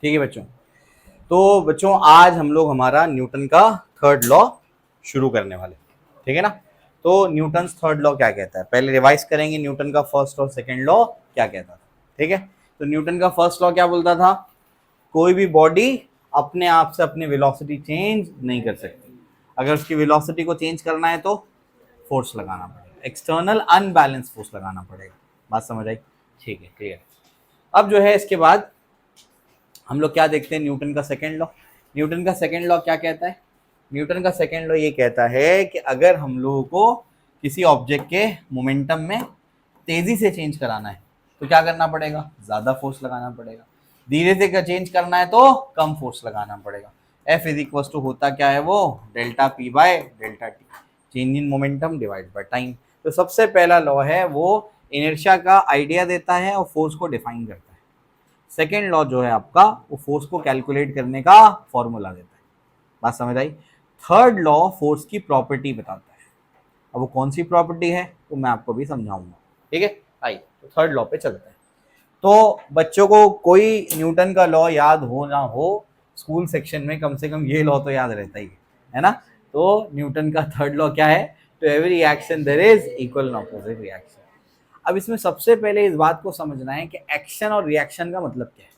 ठीक है बच्चों। तो बच्चों आज हम लोग हमारा न्यूटन का थर्ड लॉ शुरू करने वाले, ठीक है ना। तो न्यूटन थर्ड लॉ क्या कहता है, पहले रिवाइज करेंगे न्यूटन का फर्स्ट और सेकंड लॉ क्या कहता था। ठीक है, तो न्यूटन का फर्स्ट लॉ क्या बोलता था, कोई भी बॉडी अपने आप से अपनी वेलोसिटी चेंज नहीं कर सकती। अगर उसकी वेलोसिटी को चेंज करना है तो फोर्स लगाना पड़ेगा, एक्सटर्नल अनबैलेंस फोर्स लगाना पड़ेगा। बात समझ आई? ठीक है, क्लियर। अब जो है इसके बाद हम लोग क्या देखते हैं, न्यूटन का सेकेंड लॉ। न्यूटन का सेकेंड लॉ क्या कहता है, न्यूटन का सेकेंड लॉ ये कहता है कि अगर हम लोगों को किसी ऑब्जेक्ट के मोमेंटम में तेजी से चेंज कराना है तो क्या करना पड़ेगा, ज्यादा फोर्स लगाना पड़ेगा। धीरे से चेंज करना है तो कम फोर्स लगाना पड़ेगा। एफ इज इक्वल टू होता क्या है वो, delta P by delta T, change in momentum divide by time. तो सबसे पहला लॉ है वो इनर्शिया का आइडिया देता है और फोर्स को डिफाइन करता है। सेकेंड लॉ जो है आपका वो फोर्स को कैलकुलेट करने का फॉर्मूला देता है। बात समझ आई? थर्ड लॉ फोर्स की प्रॉपर्टी बताता है। अब वो कौन सी प्रॉपर्टी है तो मैं आपको भी समझाऊंगा। ठीक है, आइए तो थर्ड लॉ पे चलते हैं। तो बच्चों को कोई न्यूटन का लॉ याद हो ना हो, स्कूल सेक्शन में कम से कम ये लॉ तो याद रहता ही है ना। तो न्यूटन का थर्ड लॉ क्या है, to every action there is equal and opposite reaction. अब इसमें सबसे पहले इस बात को समझना है कि एक्शन और रिएक्शन का मतलब क्या है।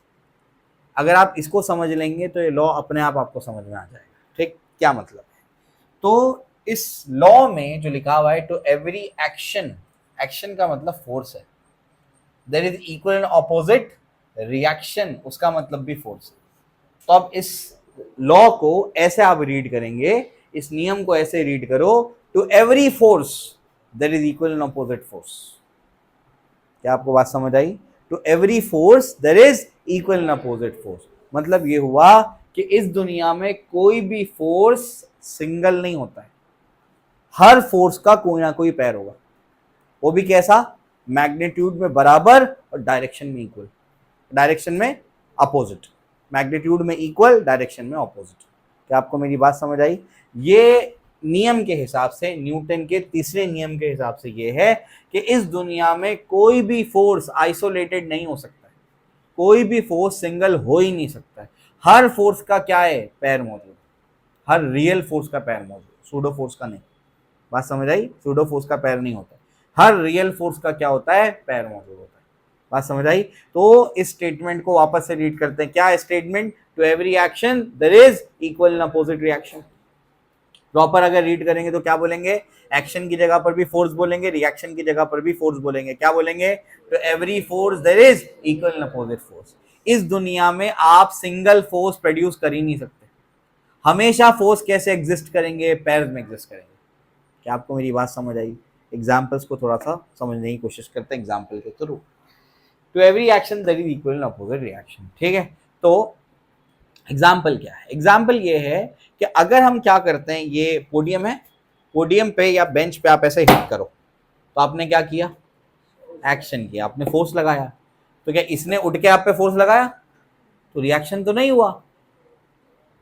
अगर आप इसको समझ लेंगे तो ये लॉ अपने आप आपको समझ में आ जाएगा। ठीक, क्या मतलब है, तो इस लॉ में जो लिखा हुआ है टू एवरी एक्शन, एक्शन का मतलब फोर्स है, there is equal and opposite reaction, उसका मतलब भी फोर्स है। तो अब इस लॉ को ऐसे आप रीड करेंगे, इस नियम को ऐसे रीड करो, to every force there is equal and opposite force. क्या आपको बात समझ आई? To every force there is equal and opposite force, मतलब ये हुआ कि इस दुनिया में कोई भी फोर्स सिंगल नहीं होता है, हर फोर्स का कोई ना कोई पैर होगा। वो भी कैसा, मैग्नीट्यूड में बराबर और डायरेक्शन में इक्वल, डायरेक्शन में अपोजिट, मैग्नीट्यूड में इक्वल, डायरेक्शन में अपोजिट। क्या आपको मेरी बात समझ आई? ये नियम के हिसाब से, न्यूटन के तीसरे नियम के हिसाब से ये है कि इस दुनिया में कोई भी फोर्स आइसोलेटेड नहीं हो सकता है, कोई भी फोर्स सिंगल हो ही नहीं सकता है। हर फोर्स का क्या है, पैर मौजूद, हर रियल फोर्स का पैर मौजूद, सूडो फोर्स का नहीं। बात समझ आई? सूडो फोर्स का पैर नहीं होता, हर रियल फोर्स का क्या होता है, पैर मौजूद होता है। बात समझ आई? तो इस स्टेटमेंट को वापस से रीड करते हैं। क्या statement, to every action there is equal and opposite reaction. Proper अगर रीड करेंगे तो क्या बोलेंगे, एक्शन की जगह पर भी फोर्स बोलेंगे, रिएक्शन की जगह पर भी फोर्स बोलेंगे। क्या बोलेंगे, to every force there is equal and opposite force. इस दुनिया में आप सिंगल फोर्स प्रोड्यूस कर ही नहीं सकते, हमेशा फोर्स कैसे एग्जिस्ट करेंगे, पैर में एग्जिस्ट करेंगे। क्या आपको मेरी बात समझ आई? एग्जाम्पल्स को थोड़ा सा समझने की कोशिश करते हैं एग्जाम्पल के थ्रू। To every action there is equal and opposite reaction. ठीक है, तो एग्जाम्पल क्या है, एग्जाम्पल ये है कि अगर हम क्या करते हैं, ये पोडियम है, पोडियम पे या बेंच पे आप ऐसे हिट करो तो आपने क्या किया, एक्शन किया, आपने फोर्स लगाया। तो क्या इसने उठ के आप पे फोर्स लगाया, तो रिएक्शन तो नहीं हुआ,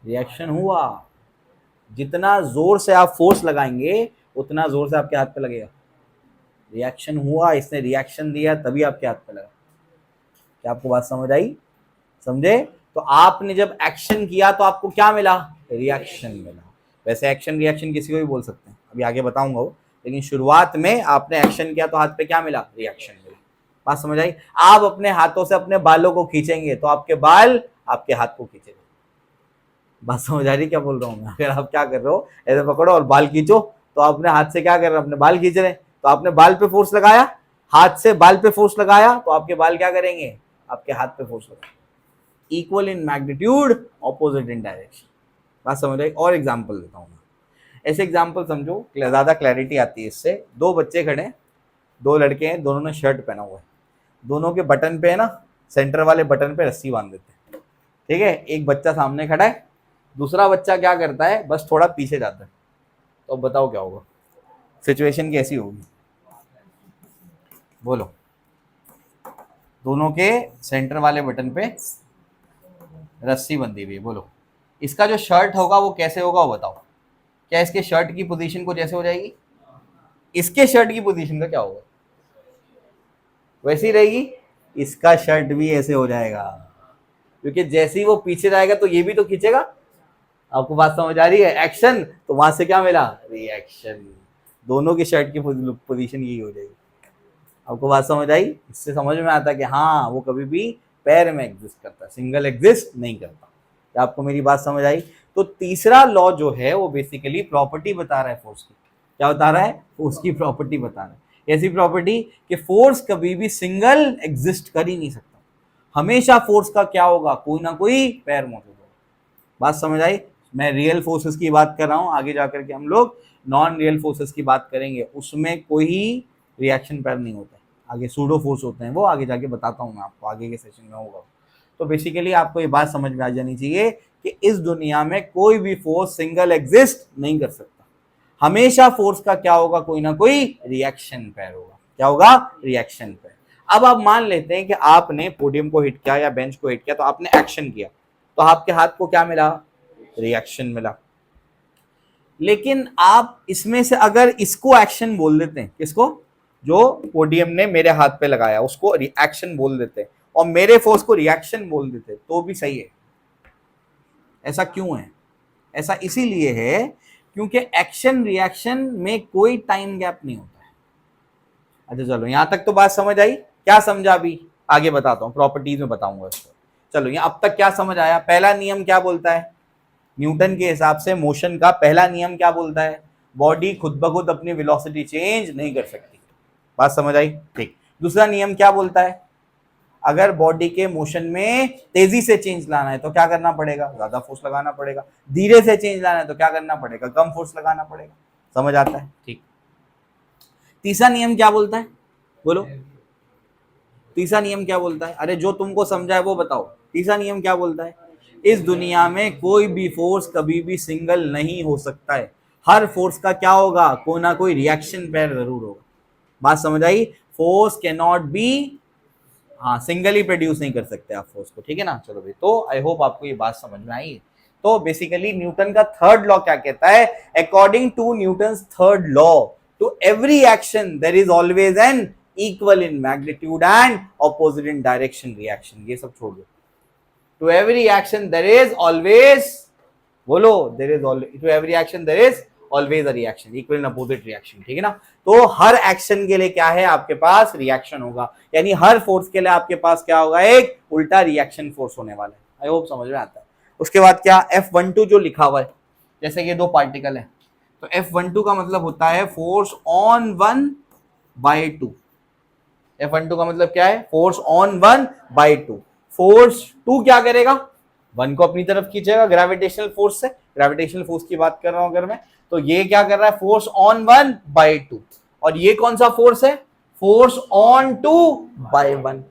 रिएक्शन हुआ। जितना जोर से आप फोर्स लगाएंगे उतना जोर से आपके हाथ पे लगेगा, रिएक्शन हुआ, इसने रिएक्शन दिया तभी आपके हाथ पे लगा। क्या आपको बात समझ आई? समझे? तो आपने जब एक्शन किया तो आपको क्या मिला, रिएक्शन मिला। वैसे एक्शन रिएक्शन किसी को भी बोल सकते हैं, अभी आगे बताऊंगा वो, लेकिन शुरुआत में आपने एक्शन किया तो हाथ पे क्या मिला, रिएक्शन मिला। बात समझ आई? आप अपने हाथों से अपने बालों को खींचेंगे तो आपके बाल आपके हाथ को खींचेंगे। बात समझ आ रही क्या बोल रहा हूँ मैं? अगर आप क्या कर रहे हो, ऐसे पकड़ो और बाल खींचो, तो आपने हाथ से क्या कर रहे हो, अपने बाल खींच रहे हैं, तो आपने बाल पे फोर्स लगाया, हाथ से बाल पे फोर्स लगाया तो आपके बाल क्या करेंगे, आपके हाथ पे फोर्स लगाएंगे। Equal in magnitude, opposite in direction. बात समझ रहे? और एग्जांपल देता हूँ मैं, ऐसे एग्जांपल समझो, ज्यादा क्लैरिटी आती है इससे। दो बच्चे खड़े हैं, दो लड़के हैं, दोनों ने शर्ट पहना हुआ है, दोनों के बटन पे है ना, सेंटर वाले बटन पे रस्सी बांध देते हैं। ठीक है, एक बच्चा सामने खड़ा है, दूसरा बच्चा क्या करता है, बस थोड़ा पीछे जाता है। तो बताओ क्या होगा, सिचुएशन कैसी होगी, बोलो। दोनों के सेंटर वाले बटन पे रस्सी बंधी हुई है, बोलो इसका जो शर्ट होगा वो कैसे होगा, वो बताओ। क्या इसके शर्ट की पोजीशन कुछ ऐसे हो जाएगी, इसके शर्ट की पोजीशन का क्या होगा, वैसी रहेगी, इसका शर्ट भी ऐसे हो जाएगा। क्योंकि जैसे ही वो पीछे जाएगा तो ये भी तो खींचेगा। आपको बात समझ आ रही है? एक्शन, तो वहां से क्या मिला? रिएक्शन। दोनों की शर्ट की पोजीशन यही हो जाएगी। आपको बात समझ आई? इससे समझ में आता है कि हाँ वो कभी भी पैर में एग्जिस्ट करता है, सिंगल एग्जिस्ट नहीं करता। क्या आपको मेरी बात समझ आई? तो तीसरा लॉ जो है वो बेसिकली प्रॉपर्टी बता रहा है फोर्स की। क्या बता रहा है? फोर्स की प्रॉपर्टी बता रहा है। ऐसी प्रॉपर्टी कि फोर्स कभी भी सिंगल एग्जिस्ट कर ही नहीं सकता, हमेशा फोर्स का क्या होगा? कोई ना कोई पैर मौजूद होगा। बात समझ आई? मैं रियल फोर्सेस की बात कर रहा हूं, आगे जाकर के हम लोग नॉन रियल फोर्सेस की बात करेंगे, उसमें कोई रिएक्शन पैर नहीं होता है, आगे सूडो फोर्स होते हैं, वो आगे जाके बताता हूं मैं आपको, आगे के सेशन में होगा। तो बेसिकली आपको ये बात समझ में आ जानी चाहिए कि इस दुनिया में कोई भी फोर्स सिंगल एग्जिस्ट नहीं कर सकता, हमेशा फोर्स का क्या होगा? कोई ना कोई रिएक्शन पैर होगा। क्या होगा? रिएक्शन पैर। अब आप मान लेते हैं कि आपने पोडियम को हिट किया या बेंच को हिट किया, तो आपने एक्शन किया, तो आपके हाथ को क्या मिला? रिएक्शन मिला। लेकिन आप इसमें से अगर इसको एक्शन बोल देते हैं, किसको? जो पोडियम ने मेरे हाथ पे लगाया उसको रिएक्शन बोल देते और मेरे फोर्स को रिएक्शन बोल देते, तो भी सही है। ऐसा क्यों है? ऐसा इसीलिए है क्योंकि एक्शन रिएक्शन में कोई टाइम गैप नहीं होता है। अच्छा चलो, यहां तक तो बात समझ आई? क्या समझा? अभी आगे बताता हूं, प्रॉपर्टीज में बताऊंगा इसको। चलो, यहां अब तक क्या समझ आया? पहला नियम क्या बोलता है? न्यूटन के हिसाब से मोशन का पहला नियम क्या बोलता है? बॉडी खुद ब खुद अपनी वेलोसिटी चेंज नहीं कर सकती। बात समझ आई? ठीक। दूसरा नियम क्या बोलता है? अगर बॉडी के मोशन में तेजी से चेंज लाना है तो क्या करना पड़ेगा? ज्यादा फोर्स लगाना पड़ेगा। धीरे से चेंज लाना है तो क्या करना पड़ेगा? कम फोर्स लगाना पड़ेगा। समझ आता है? ठीक। तीसरा नियम क्या बोलता है? बोलो, तीसरा नियम क्या बोलता है? अरे जो तुमको समझा है वो बताओ। तीसरा नियम क्या बोलता है? इस दुनिया में कोई भी फोर्स कभी भी सिंगल नहीं हो सकता है, हर फोर्स का क्या होगा? कोई ना कोई रिएक्शन पेयर जरूर होगा। बात समझ आई? फोर्स कैन नॉट बी, हाँ, सिंगली प्रोड्यूस नहीं कर सकते आप फोर्स को। ठीक है ना? चलो भाई, तो आई होप आपको ये बात समझ में आई। तो बेसिकली न्यूटन का थर्ड लॉ क्या कहता है? According to Newton's third law, to every action there is always an equal in magnitude and opposite in direction reaction. ये सब छोड़ दो। To every action there is always, बोलो, there is always, to every action there is always a reaction, equal in opposite reaction. ठीक है ना? तो हर action के लिए क्या है? आपके पास रिएक्शन होगा, यानी हर फोर्स के लिए आपके पास क्या होगा? एक उल्टा रिएक्शन फोर्स होने वाला है। आई होप समझ में आता है। उसके बाद क्या? F12 जो लिखा हुआ है, जैसे ये दो पार्टिकल है, तो F12 का मतलब होता है force on one by two. F12 का मतलब क्या है? Force on one by two. Force two क्या करेगा? वन को अपनी तरफ खींचेगा ग्रेविटेशनल फोर्स से। ग्रेविटेशनल फोर्स की बात कर रहा हूं अगर मैं, तो ये क्या कर रहा है? Force on one by to. और ये कौन सा फोर्स है? Force on two by one.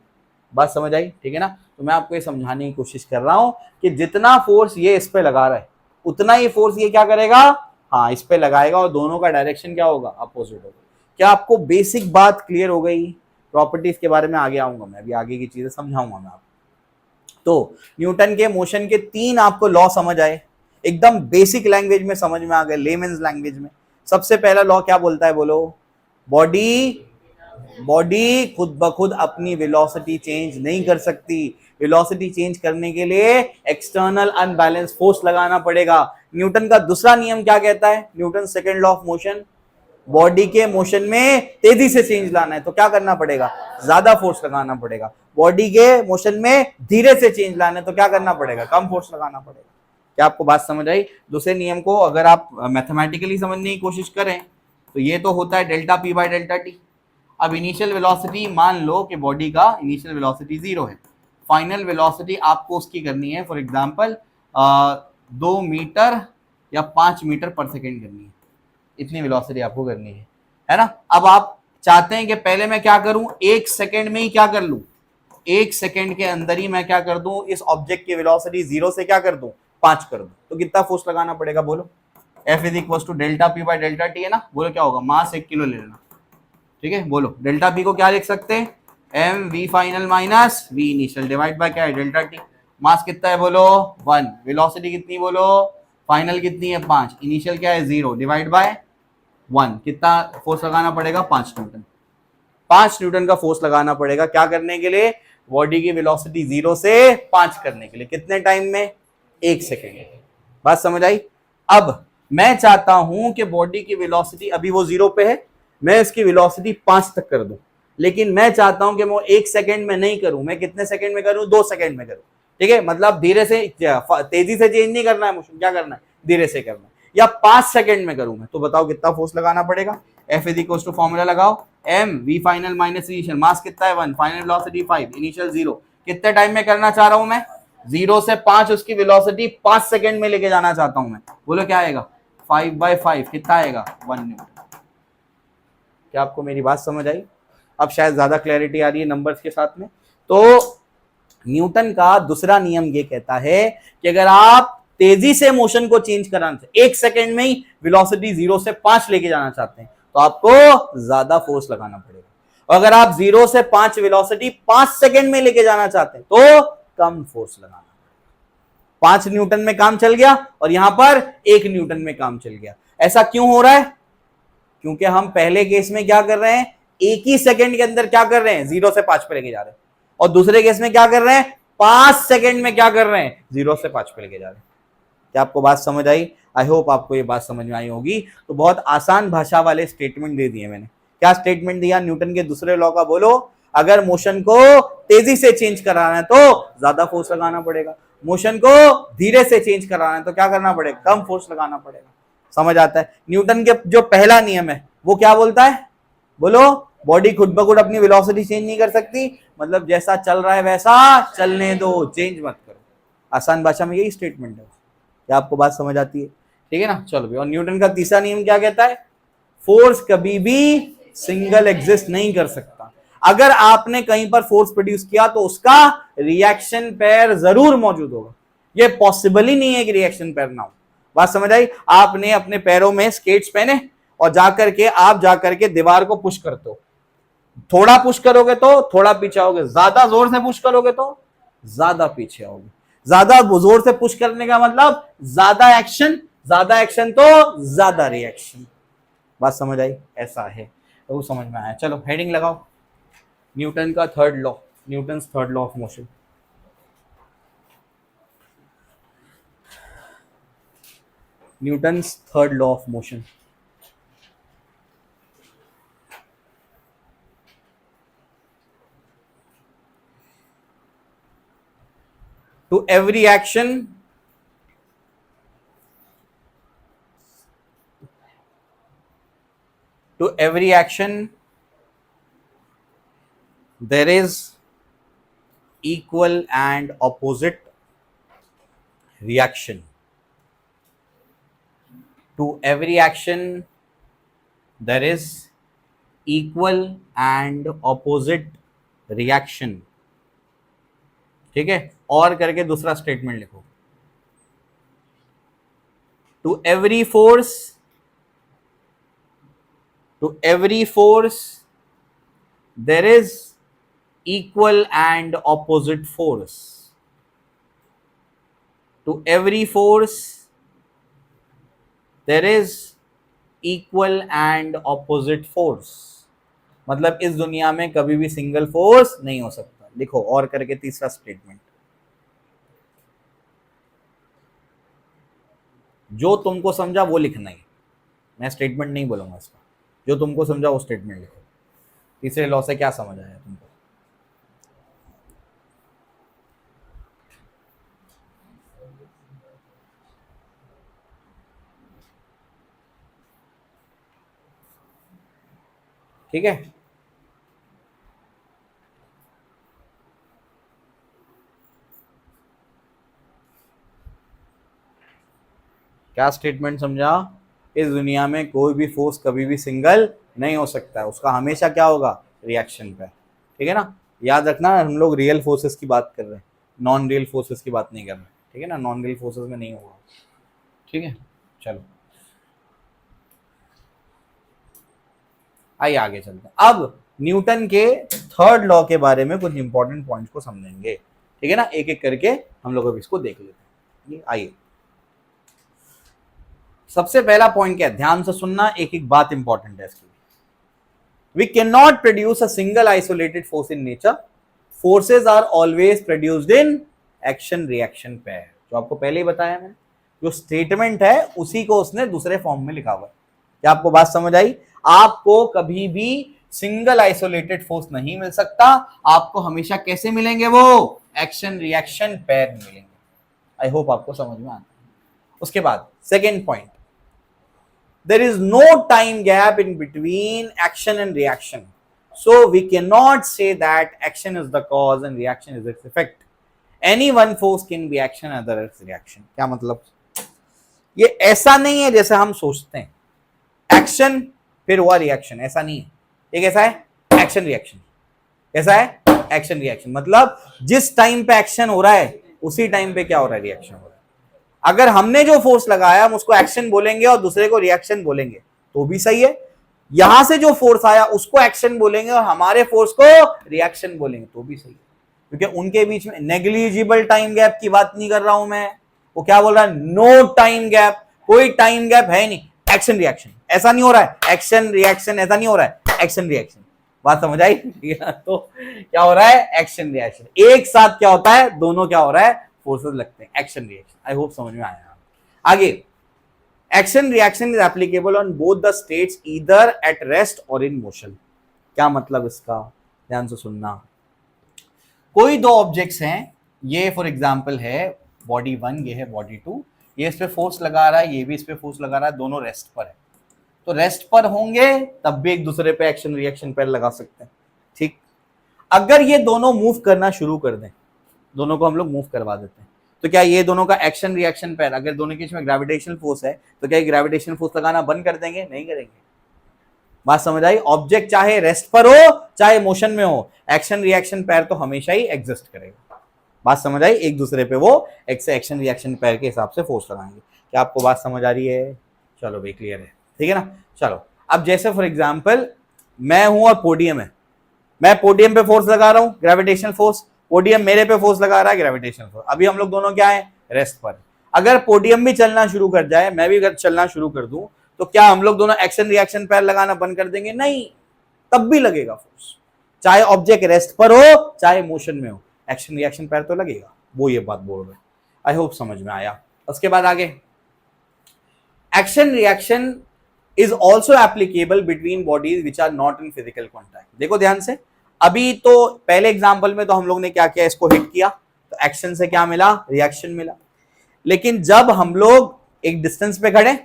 बात समझ आई? ठीक है ना? तो मैं आपको ये समझाने की कोशिश कर रहा हूं कि जितना फोर्स ये इस पे लगा रहा है, उतना ही फोर्स ये क्या करेगा? हाँ, इस पे लगाएगा, और दोनों का डायरेक्शन क्या होगा? अपोजिट होगा। क्या आपको बेसिक बात क्लियर हो गई? प्रॉपर्टीज के बारे में आगे आऊंगा मैं, अभी आगे की चीजें समझाऊंगा मैं आपको। तो न्यूटन के मोशन के तीन आपको लॉ समझ आए, एकदम बेसिक लैंग्वेज में समझ में आ गए, लेमेन्स लैंग्वेज में। सबसे पहला लॉ क्या बोलता है? बोलो। बॉडी खुद ब खुद अपनी वेलोसिटी चेंज नहीं कर सकती। वेलोसिटी चेंज करने के लिए एक्सटर्नल अनबैलेंस फोर्स लगाना पड़ेगा। न्यूटन का दूसरा नियम क्या कहता है? Newton second law of motion, body के मोशन में तेजी से चेंज लाना है तो क्या करना पड़ेगा? ज्यादा फोर्स लगाना पड़ेगा। बॉडी के मोशन में धीरे से चेंज लाना है तो क्या करना पड़ेगा? कम फोर्स लगाना पड़ेगा। क्या आपको बात समझ आई? दूसरे नियम को अगर आप मैथमेटिकली समझने की कोशिश करें तो ये तो होता है delta P by delta T. अब इनिशियल वेलोसिटी मान लो कि बॉडी का इनिशियल वेलोसिटी 0 है, फाइनल वेलोसिटी आपको उसकी करनी है फॉर एग्जांपल 2 मीटर या 5 मीटर पर सेकेंड करनी है, इतनी वेलोसिटी आपको करनी है ना? अब आप चाहते हैं कि पहले मैं क्या करूं? 1 सेकेंड में ही क्या कर लूं? 1 सेकेंड के अंदर ही मैं क्या कर दूं? इस ऑब्जेक्ट की वेलोसिटी 0 से क्या कर दूं? 5 कर दूं। तो कितना फोर्स लगाना पड़ेगा? बोलो। F is equal to delta P by delta T है ना? बोलो क्या होगा? मास 1 किलो ले लेना। ठीक है, बोलो। डेल्टा पी को क्या लिख सकते हैं? M V final minus V initial divide by क्या है? Delta T. मास कितना है? बोलो 1। वेलोसिटी कितनी? बोलो। फाइनल कितनी है? 5। इनिशियल क्या है? 0 डिवाइड बाय 1। कितना फोर्स लगाना पड़ेगा? 5 न्यूटन। 5 न्यूटन का फोर्स लगाना पड़ेगा क्या करने के लिए? बॉडी की वेलोसिटी 0 से 5 करने के लिए कितने टाइम में? 1 सेकेंड। बात समझ आई? अब मैं चाहता हूं कि बॉडी की वेलोसिटी अभी वो 0 पे है, मैं इसकी वेलोसिटी 5 तक कर दूं, लेकिन मैं चाहता हूं कि मैं 1 सेकेंड में नहीं करूं, मैं कितने सेकेंड में करूं? 2 सेकेंड में करूं। ठीक है, मतलब धीरे से, तेजी से चेंज नहीं करना है मोशन, क्या करना है? धीरे से करना है। या 5 सेकेंड में करूं मैं, तो बताओ कितना फोर्स लगाना पड़ेगा? F is equal to formula लगाओ, m v final minus initial, mass कितना है 1, फाइनल वेलोसिटी 5, इनिशियल 0। कितने टाइम में करना चाह रहा हूं मैं? 0 से 5, उसकी वेलोसिटी 5 सेकेंड में लेके जाना चाहता हूं मैं। बोलो क्या आएगा? 5/5 कितना आएगा? 1 न्यूटन। क्या आपको मेरी बात समझ आई? अब शायद ज्यादा क्लैरिटी आ रही है नंबर्स के साथ में। तो न्यूटन का दूसरा नियम ये कहता है कि अगर आप तेजी से मोशन को चेंज कराना चाहते, 1 सेकेंड में ही वेलोसिटी 0 से 5 लेके जाना चाहते हैं, तो आपको ज्यादा फोर्स लगाना पड़ेगा। और अगर आप 0 से 5 वेलोसिटी 5 सेकेंड में लेके जाना चाहते हैं, तो कम फोर्स लगाना पड़ेगा। 5 न्यूटन में काम चल गया और यहां पर 1 न्यूटन में काम चल गया। ऐसा क्यों हो रहा है? क्योंकि हम पहले केस में क्या कर रहे हैं? 1 ही सेकेंड के अंदर क्या कर रहे हैं? 0 से 5 पे लेके जा रहे हैं। और दूसरे केस में क्या कर रहे हैं? 5 सेकेंड में क्या कर रहे हैं? 0 से 5 पे लेके जा रहे हैं। क्या आपको बात समझ आई? आई होप आपको ये बात समझ में आई होगी। तो बहुत आसान भाषा वाले स्टेटमेंट दे दिए मैंने। क्या स्टेटमेंट दिया? न्यूटन के दूसरे लॉ का बोलो। अगर मोशन को तेजी से चेंज कराना है तो ज्यादा फोर्स लगाना पड़ेगा, मोशन को धीरे से चेंज कराना है तो क्या करना पड़ेगा? कम फोर्स लगाना पड़ेगा। समझ आता है? न्यूटन के जो पहला नियम है वो क्या बोलता है? बोलो। बॉडी खुद ब खुद अपनी वेलोसिटी चेंज नहीं कर सकती, मतलब जैसा चल रहा है वैसा चलने दो, चेंज मत करो। आसान भाषा में यही स्टेटमेंट है। क्या आपको बात समझ आती है? ठीक है ना? चलो भाई। और न्यूटन का तीसरा नियम क्या कहता है? फोर्स कभी भी सिंगल एग्जिस्ट नहीं कर सकता। अगर आपने कहीं पर फोर्स प्रोड्यूस किया तो उसका रिएक्शन पेयर जरूर मौजूद होगा। ये पॉसिबल ही नहीं है कि रिएक्शन पेयर ना हो। बात समझ आई? आपने अपने पैरों में स्केट्स पहने और जाकर के आप जाकर के दीवार को पुश करते हो, थोड़ा पुश करोगे तो थोड़ा पीछे आओगे, ज्यादा जोर से पुश करोगे तो ज्यादा पीछे आओगे। ज्यादा जोर से पुश करने का मतलब ज्यादा एक्शन तो ज्यादा रिएक्शन। बात समझ आई? ऐसा है, तो वो समझ में आया। चलो हेडिंग लगाओ, न्यूटन का third law, Newton's third law of motion. Newton's third law of motion. To every action there is equal and opposite reaction. To every action there is equal and opposite reaction. ठीक है? और करके दूसरा statement लिखो। To every force there is equal and opposite force. To every force there is equal and opposite force. मतलब इस दुनिया में कभी भी सिंगल फोर्स नहीं हो सकता। लिखो और करके तीसरा स्टेटमेंट। जो तुमको समझा वो लिखना ही, मैं स्टेटमेंट नहीं बोलूंगा इसका। जो तुमको समझा वो स्टेटमेंट लिखो। तीसरे लॉ से क्या समझ आया तुमको? ठीक है? क्या स्टेटमेंट समझा? इस दुनिया में कोई भी फोर्स कभी भी सिंगल नहीं हो सकता है, उसका हमेशा क्या होगा? रिएक्शन पे। ठीक है ना? याद रखना, हम लोग रियल फोर्सेस की बात कर रहे हैं, नॉन रियल फोर्सेस की बात नहीं कर रहे। ठीक है ना? नॉन रियल फोर्सेस में नहीं होगा। ठीक है? चलो आइए आगे चलते हैं। अब न्यूटन के थर्ड लॉ के बारे में कुछ इंपॉर्टेंट पॉइंट्स को समझेंगे। ठीक है ना? एक एक करके हम लोग अब इसको देख लेते हैं। आइए, सबसे पहला पॉइंट क्या है? ध्यान से सुनना, एक एक बात इंपॉर्टेंट है इसकी। We can not produce a single isolated force in nature forces are always produced in action reaction pair, जो आपको पहले ही बताया मैंने, जो स्टेटमेंट है उसी को उसने दूसरे फॉर्म में लिखा हुआ है। क्या आपको बात समझ आई? आपको कभी भी सिंगल आइसोलेटेड फोर्स नहीं मिल सकता, आपको हमेशा कैसे मिलेंगे? वो एक्शन रिएक्शन पेयर मिलेंगे। आई होप आपको समझ में आता है। उसके बाद second point, there is no time gap in between action and reaction, so we cannot say that action is the cause and reaction is its effect. Any one force can be action, other is reaction. क्या मतलब? ये ऐसा नहीं है जैसे हम सोचते हैं एक्शन फिर हुआ रिएक्शन, ऐसा नहीं है। ये कैसा है? Action reaction. कैसा है? Action reaction. मतलब जिस टाइम पे एक्शन हो रहा है उसी टाइम पे क्या हो रहा है? रिएक्शन हो रहा है। अगर हमने जो फोर्स लगाया हम उसको एक्शन बोलेंगे और दूसरे को रिएक्शन बोलेंगे तो भी सही है, यहां से जो फोर्स आया उसको एक्शन बोलेंगे और हमारे फोर्स को रिएक्शन बोलेंगे तो भी सही है, क्योंकि उनके बीच में नेग्लिजिबल टाइम गैप की बात नहीं कर रहा हूं मैं। वो क्या बोल रहा है? नो टाइम गैप, कोई टाइम गैप है नहीं। एक्शन रिएक्शन ऐसा नहीं हो रहा है, एक्शन रिएक्शन ऐसा नहीं हो रहा है, एक्शन रिएक्शन। बात समझ आई? तो क्या हो रहा है? एक्शन रिएक्शन एक साथ क्या होता है? दोनों क्या हो रहा है? फोर्सेस लगते हैं, एक्शन रिएक्शन। आई होप समझ में आया। आगे, action reaction is applicable on both the states either at rest और इन मोशन। क्या मतलब इसका? ध्यान से सुनना। कोई दो ऑब्जेक्ट्स हैं, ये फॉर एग्जांपल है बॉडी 1, ये है बॉडी 2, ये इस पे फोर्स लगा रहा है, ये भी इस पे फोर्स लगा रहा है, दोनों रेस्ट पर है। तो रेस्ट पर होंगे तब भी एक दूसरे पे एक्शन रिएक्शन पेयर लगा सकते हैं, ठीक। अगर ये दोनों मूव करना शुरू कर दें, दोनों को हम लोग मूव करवा देते हैं, तो क्या ये दोनों का एक्शन रिएक्शन पेयर, अगर दोनों के बीच में ग्रेविटेशनल फोर्स है तो क्या ये ग्रेविटेशनल फोर्स लगाना बंद कर देंगे? नहीं करेंगे। बात समझ आई? ऑब्जेक्ट चाहे रेस्ट पर हो चाहे मोशन में हो, एक्शन रिएक्शन पेयर तो हमेशा ही एग्जिस्ट करेगा। बात समझ आई? एक दूसरे पे वो एक्शन रिएक्शन पेयर के हिसाब से फोर्स लगाएंगे। क्या आपको बात समझ आ रही है? चलो भाई, क्लियर है, ठीक है ना। चलो, अब जैसे फॉर एग्जाम्पल मैं हूं और पोडियम है, मैं पोडियम पे फोर्स लगा रहा हूं, ग्रेविटेशनल फोर्स, पोडियम मेरे पे फोर्स लगा रहा है, ग्रेविटेशनल फोर्स। अभी हम लोग दोनों क्या है? रेस्ट पर। अगर पोडियम भी चलना शुरू कर जाए, मैं भी अगर चलना शुरू कर दूं, तो क्या हम लोग दोनों एक्शन रिएक्शन पेयर लगाना बंद कर देंगे? नहीं, तब भी लगेगा फोर्स, चाहे ऑब्जेक्ट रेस्ट पर हो चाहे मोशन में हो, एक्शन रिएक्शन पेयर तो लगेगा। वो ये बात बोल रहे हैं। आई होप समझ में आया। उसके बाद आगे, action reaction is also applicable between bodies which are not in physical contact. देखो ध्यान से, अभी तो पहले एग्जांपल में तो हम लोग ने क्या किया? इसको हिट किया तो एक्शन से क्या मिला? रिएक्शन मिला। लेकिन जब हम लोग एक डिस्टेंस पे खड़े,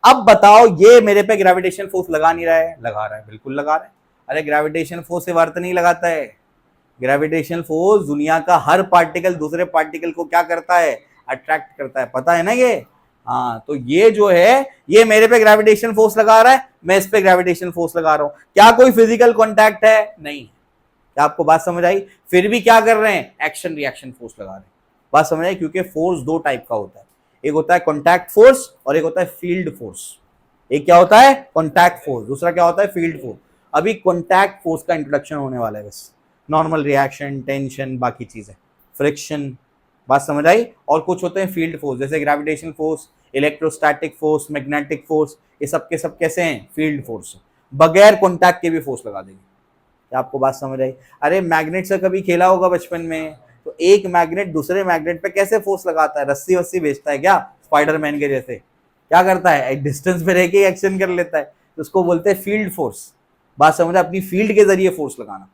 अब बताओ ये मेरे पे ग्रेविटेशन फोर्स लगा नहीं रहा है? लगा रहा है, बिल्कुल लगा रहा है। अरे ग्रेविटेशन फोर्स सिर्फ अर्थ नहीं लगाता है, ग्रेविटेशन फोर्स दुनिया का हर पार्टिकल दूसरे पार्टिकल को क्या करता है? अट्रैक्ट करता है, पता है ना ये? हाँ, तो ये जो है ये मेरे पे ग्रेविटेशन फोर्स लगा रहा है, मैं इस पे ग्रेविटेशन फोर्स लगा रहा हूं। क्या कोई फिजिकल कॉन्टैक्ट है? नहीं। क्या आपको बात समझ आई? फिर भी क्या कर रहे हैं? एक्शन रिएक्शन फोर्स लगा रहे हैं। बात समझ आई? क्योंकि फोर्स दो टाइप का होता है, एक होता है कॉन्टैक्ट फोर्स और एक होता है फील्ड फोर्स। एक क्या होता है? कॉन्टैक्ट फोर्स, दूसरा क्या होता है? Field force. अभी कॉन्टैक्ट फोर्स का इंट्रोडक्शन होने वाला है, बस नॉर्मल रिएक्शन, टेंशन, बाकी चीजें, फ्रिक्शन। बात समझ आई? और कुछ होते हैं फील्ड फोर्स, जैसे gravitational force, electrostatic force, magnetic force, ये सब के सब कैसे हैं? Field force. बगैर कॉन्टैक्ट के भी फोर्स लगा देंगे। क्या आपको बात समझ आई? अरे मैग्नेट से कभी खेला होगा बचपन में, तो एक मैग्नेट दूसरे मैग्नेट पे कैसे फोर्स लगाता है? रस्सी वस्सी बेचता है क्या? स्पाइडरमैन के जैसे क्या करता है? एक डिस्टेंस पे रह के एक्शन कर लेता है, तो उसको बोलते हैं फील्ड फोर्स। बात समझ आई? अपनी फील्ड के जरिए फोर्स लगाना।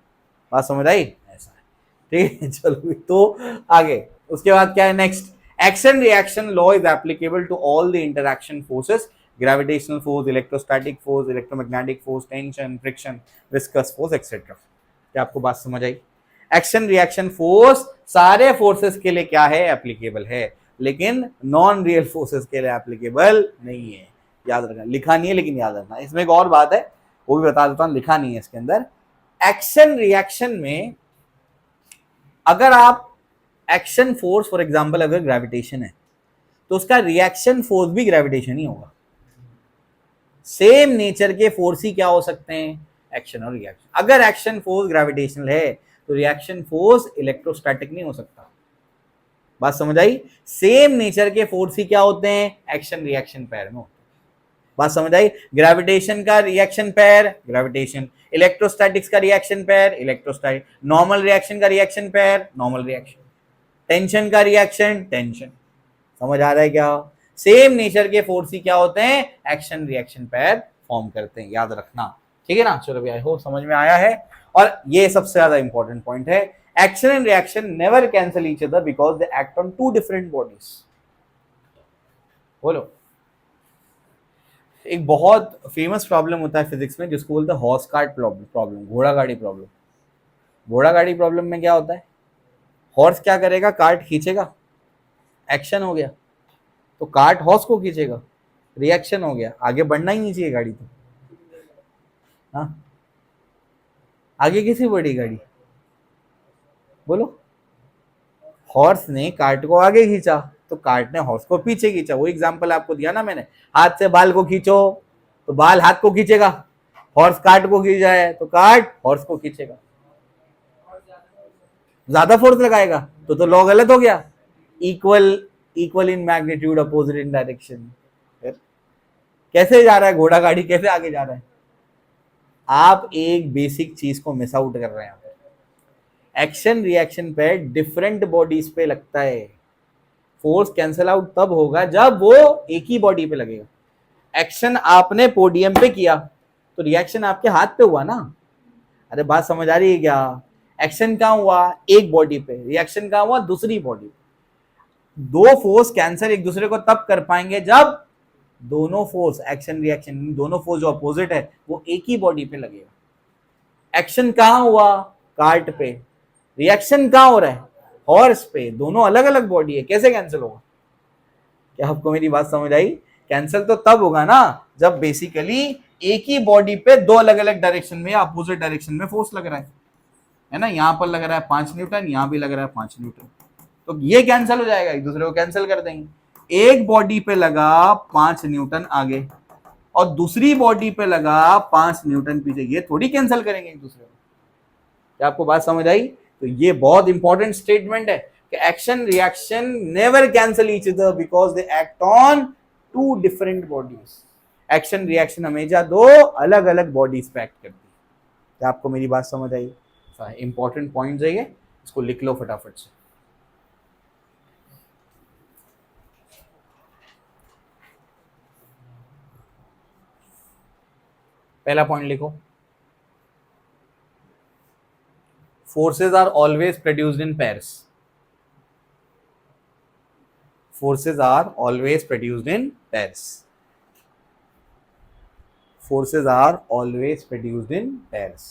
बात समझ आई? ऐसा है, ठीक है। चलो तो आगे, उसके बाद क्या है next? Action reaction law is applicable to all the interaction forces, gravitational force, electrostatic force, electromagnetic force, tension, friction, viscous force etcetera. क्या आपको बात समझ आई? एक्शन रिएक्शन फोर्स सारे फोर्सेस के लिए क्या है? एप्लीकेबल है, लेकिन नॉन रियल फोर्सेस के लिए एप्लीकेबल नहीं है। याद रखना, लिखा नहीं है लेकिन याद रखना। इसमें एक और बात है, वो भी बता देता हूं, लिखा नहीं है इसके अंदर। एक्शन रिएक्शन में अगर आप एक्शन फोर्स फॉर एग्जांपल अगर ग्रेविटेशन है तो उसका रिएक्शन फोर्स भी ग्रेविटेशन ही होगा। सेम नेचर के फोर्स ही क्या हो सकते हैं? एक्शन और रिएक्शन। अगर एक्शन फोर्स ग्रेविटेशनल है तो रिएक्शन फोर्स इलेक्ट्रोस्टैटिक नहीं हो सकता। बात समझ आई? सेम नेचर के फोर्स ही क्या होते हैं? एक्शन रिएक्शन पेयर में होते हैं। बात समझ आई? ग्रेविटेशन का रिएक्शन पेयर ग्रेविटेशन, इलेक्ट्रोस्टैटिक्स का reaction pair electrostatic, normal reaction का reaction pair normal reaction, tension का रिएक्शन टेंशन। समझ आ रहा है क्या? सेम नेचर के फोर्स ही क्या होते हैं? एक्शन रिएक्शन पेयर फॉर्म करते हैं, याद रखना। ठीक है ना? चलो भैया, हो समझ में आया है। और ये सबसे ज्यादा इंपॉर्टेंट पॉइंट है, action and reaction never cancel each other because they act on two different bodies. बोलो। एक बहुत फेमस प्रॉब्लम होता है फिजिक्स में जिसको बोलते हैं हॉर्स कार्ट प्रॉब्लम, घोड़ा गाड़ी प्रॉब्लम। घोड़ा गाड़ी प्रॉब्लम में क्या होता है? हॉर्स क्या करेगा? कार्ट खींचेगा, एक्शन हो गया, तो कार्ट हॉर्स को खींचेगा, रिएक्शन हो गया, आगे बढ़ना ही नहीं चाहिए गाड़ी तो। हाँ, आगे किसी बढ़ी गाड़ी? बोलो। हॉर्स ने कार्ट को आगे खींचा तो कार्ट ने हॉर्स को पीछे खींचा। वो एग्जांपल आपको दिया ना मैंने, हाथ से बाल को खींचो तो बाल हाथ को खींचेगा, हॉर्स कार्ट को खींच जाए तो कार्ट हॉर्स को खींचेगा। ज्यादा फोर्स लगाएगा तो लॉ गलत हो गया। Equal, equal in magnitude opposite in direction. कैसे जा रहा है घोड़ा गाड़ी, कैसे आगे जा रहा है? आप एक बेसिक चीज को मिस आउट कर रहे हैं। एक्शन रिएक्शन पे डिफरेंट बॉडीज पे लगता है, फोर्स कैंसिल आउट तब होगा जब वो एक ही बॉडी पे लगेगा। एक्शन आपने पोडियम पे किया तो रिएक्शन आपके हाथ पे हुआ ना। अरे बात समझ आ रही है क्या? एक्शन कहां हुआ? एक बॉडी पे, रिएक्शन कहां हुआ? दूसरी बॉडी पे। दो फोर्स कैंसिल एक दूसरे को तब कर पाएंगे जब दोनों फोर्स, एक्शन रिएक्शन, दोनों फोर्स जो अपोजिट है वो एक ही बॉडी पे लगेगा। एक्शन कहां हुआ? कार्ट पे। रिएक्शन कहां हो रहा है? हॉर्स पे। दोनों अलग अलग बॉडी है, कैसे कैंसिल होगा? क्या आपको मेरी बात समझ आई? कैंसिल तो तब होगा ना जब बेसिकली एक ही बॉडी पे दो अलग अलग डायरेक्शन में या अपोजिट डायरेक्शन में फोर्स लग रहा है ना? यहां पर लग रहा है 5 न्यूटन, यहां भी लग रहा है 5 न्यूटन, तो ये कैंसिल हो जाएगा, एक दूसरे को कैंसिल कर देंगे। एक बॉडी पे लगा 5 न्यूटन आगे और दूसरी बॉडी पे लगा 5 न्यूटन पीछे, ये थोड़ी कैंसिल करेंगे एक दूसरे को। क्या आपको बात समझ आई? तो ये बहुत इंपॉर्टेंट स्टेटमेंट है कि action reaction never cancel each other because they act on two different bodies. Action reaction हमेशा दो अलग अलग बॉडीज पे एक्ट करती है। क्या आपको मेरी बात समझ आई? इंपॉर्टेंट पॉइंट है ये, इसको लिख लो फटाफट से। पहला पॉइंट लिखो, forces are always produced in pairs. Forces are always produced in pairs. Forces are always produced in pairs.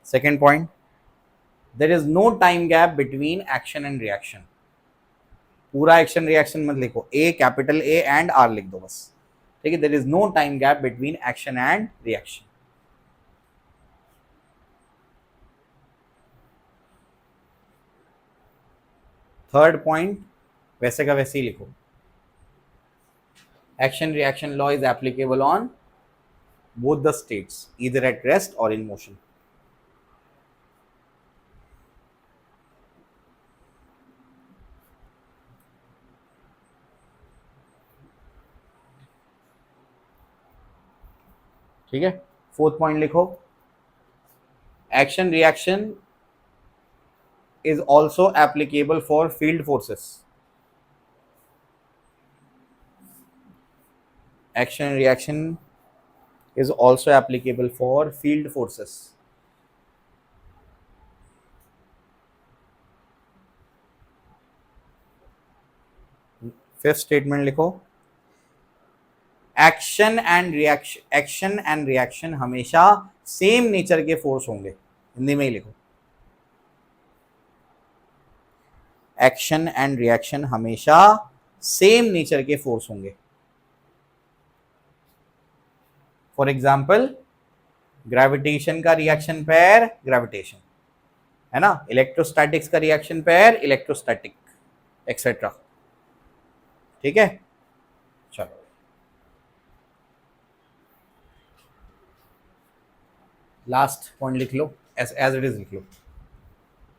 Second point, there is no time gap between action and reaction. पूरा action reaction मत लिखो, A capital A and R लिख दो बस। ठीक है, there is no time gap between action and reaction. Third point वैसे का वैसे ही लिखो, action reaction law is applicable on both the states either at rest or in motion. ठीक है, फोर्थ पॉइंट लिखो, action reaction is also applicable for field forces. Action reaction is also applicable for field forces. Fifth statement लिखो, action and reaction हमेशा same nature के force होंगे। हिंदी में ही लिखो, action and reaction हमेशा सेम नेचर के force होंगे। फॉर एग्जाम्पल, ग्रेविटेशन का रिएक्शन पेयर ग्रेविटेशन है ना, इलेक्ट्रोस्टैटिक्स का रिएक्शन पेयर इलेक्ट्रोस्टैटिक, एक्सेट्रा। ठीक है, चलो लास्ट पॉइंट लिख लो, एज इट इज लिख लो,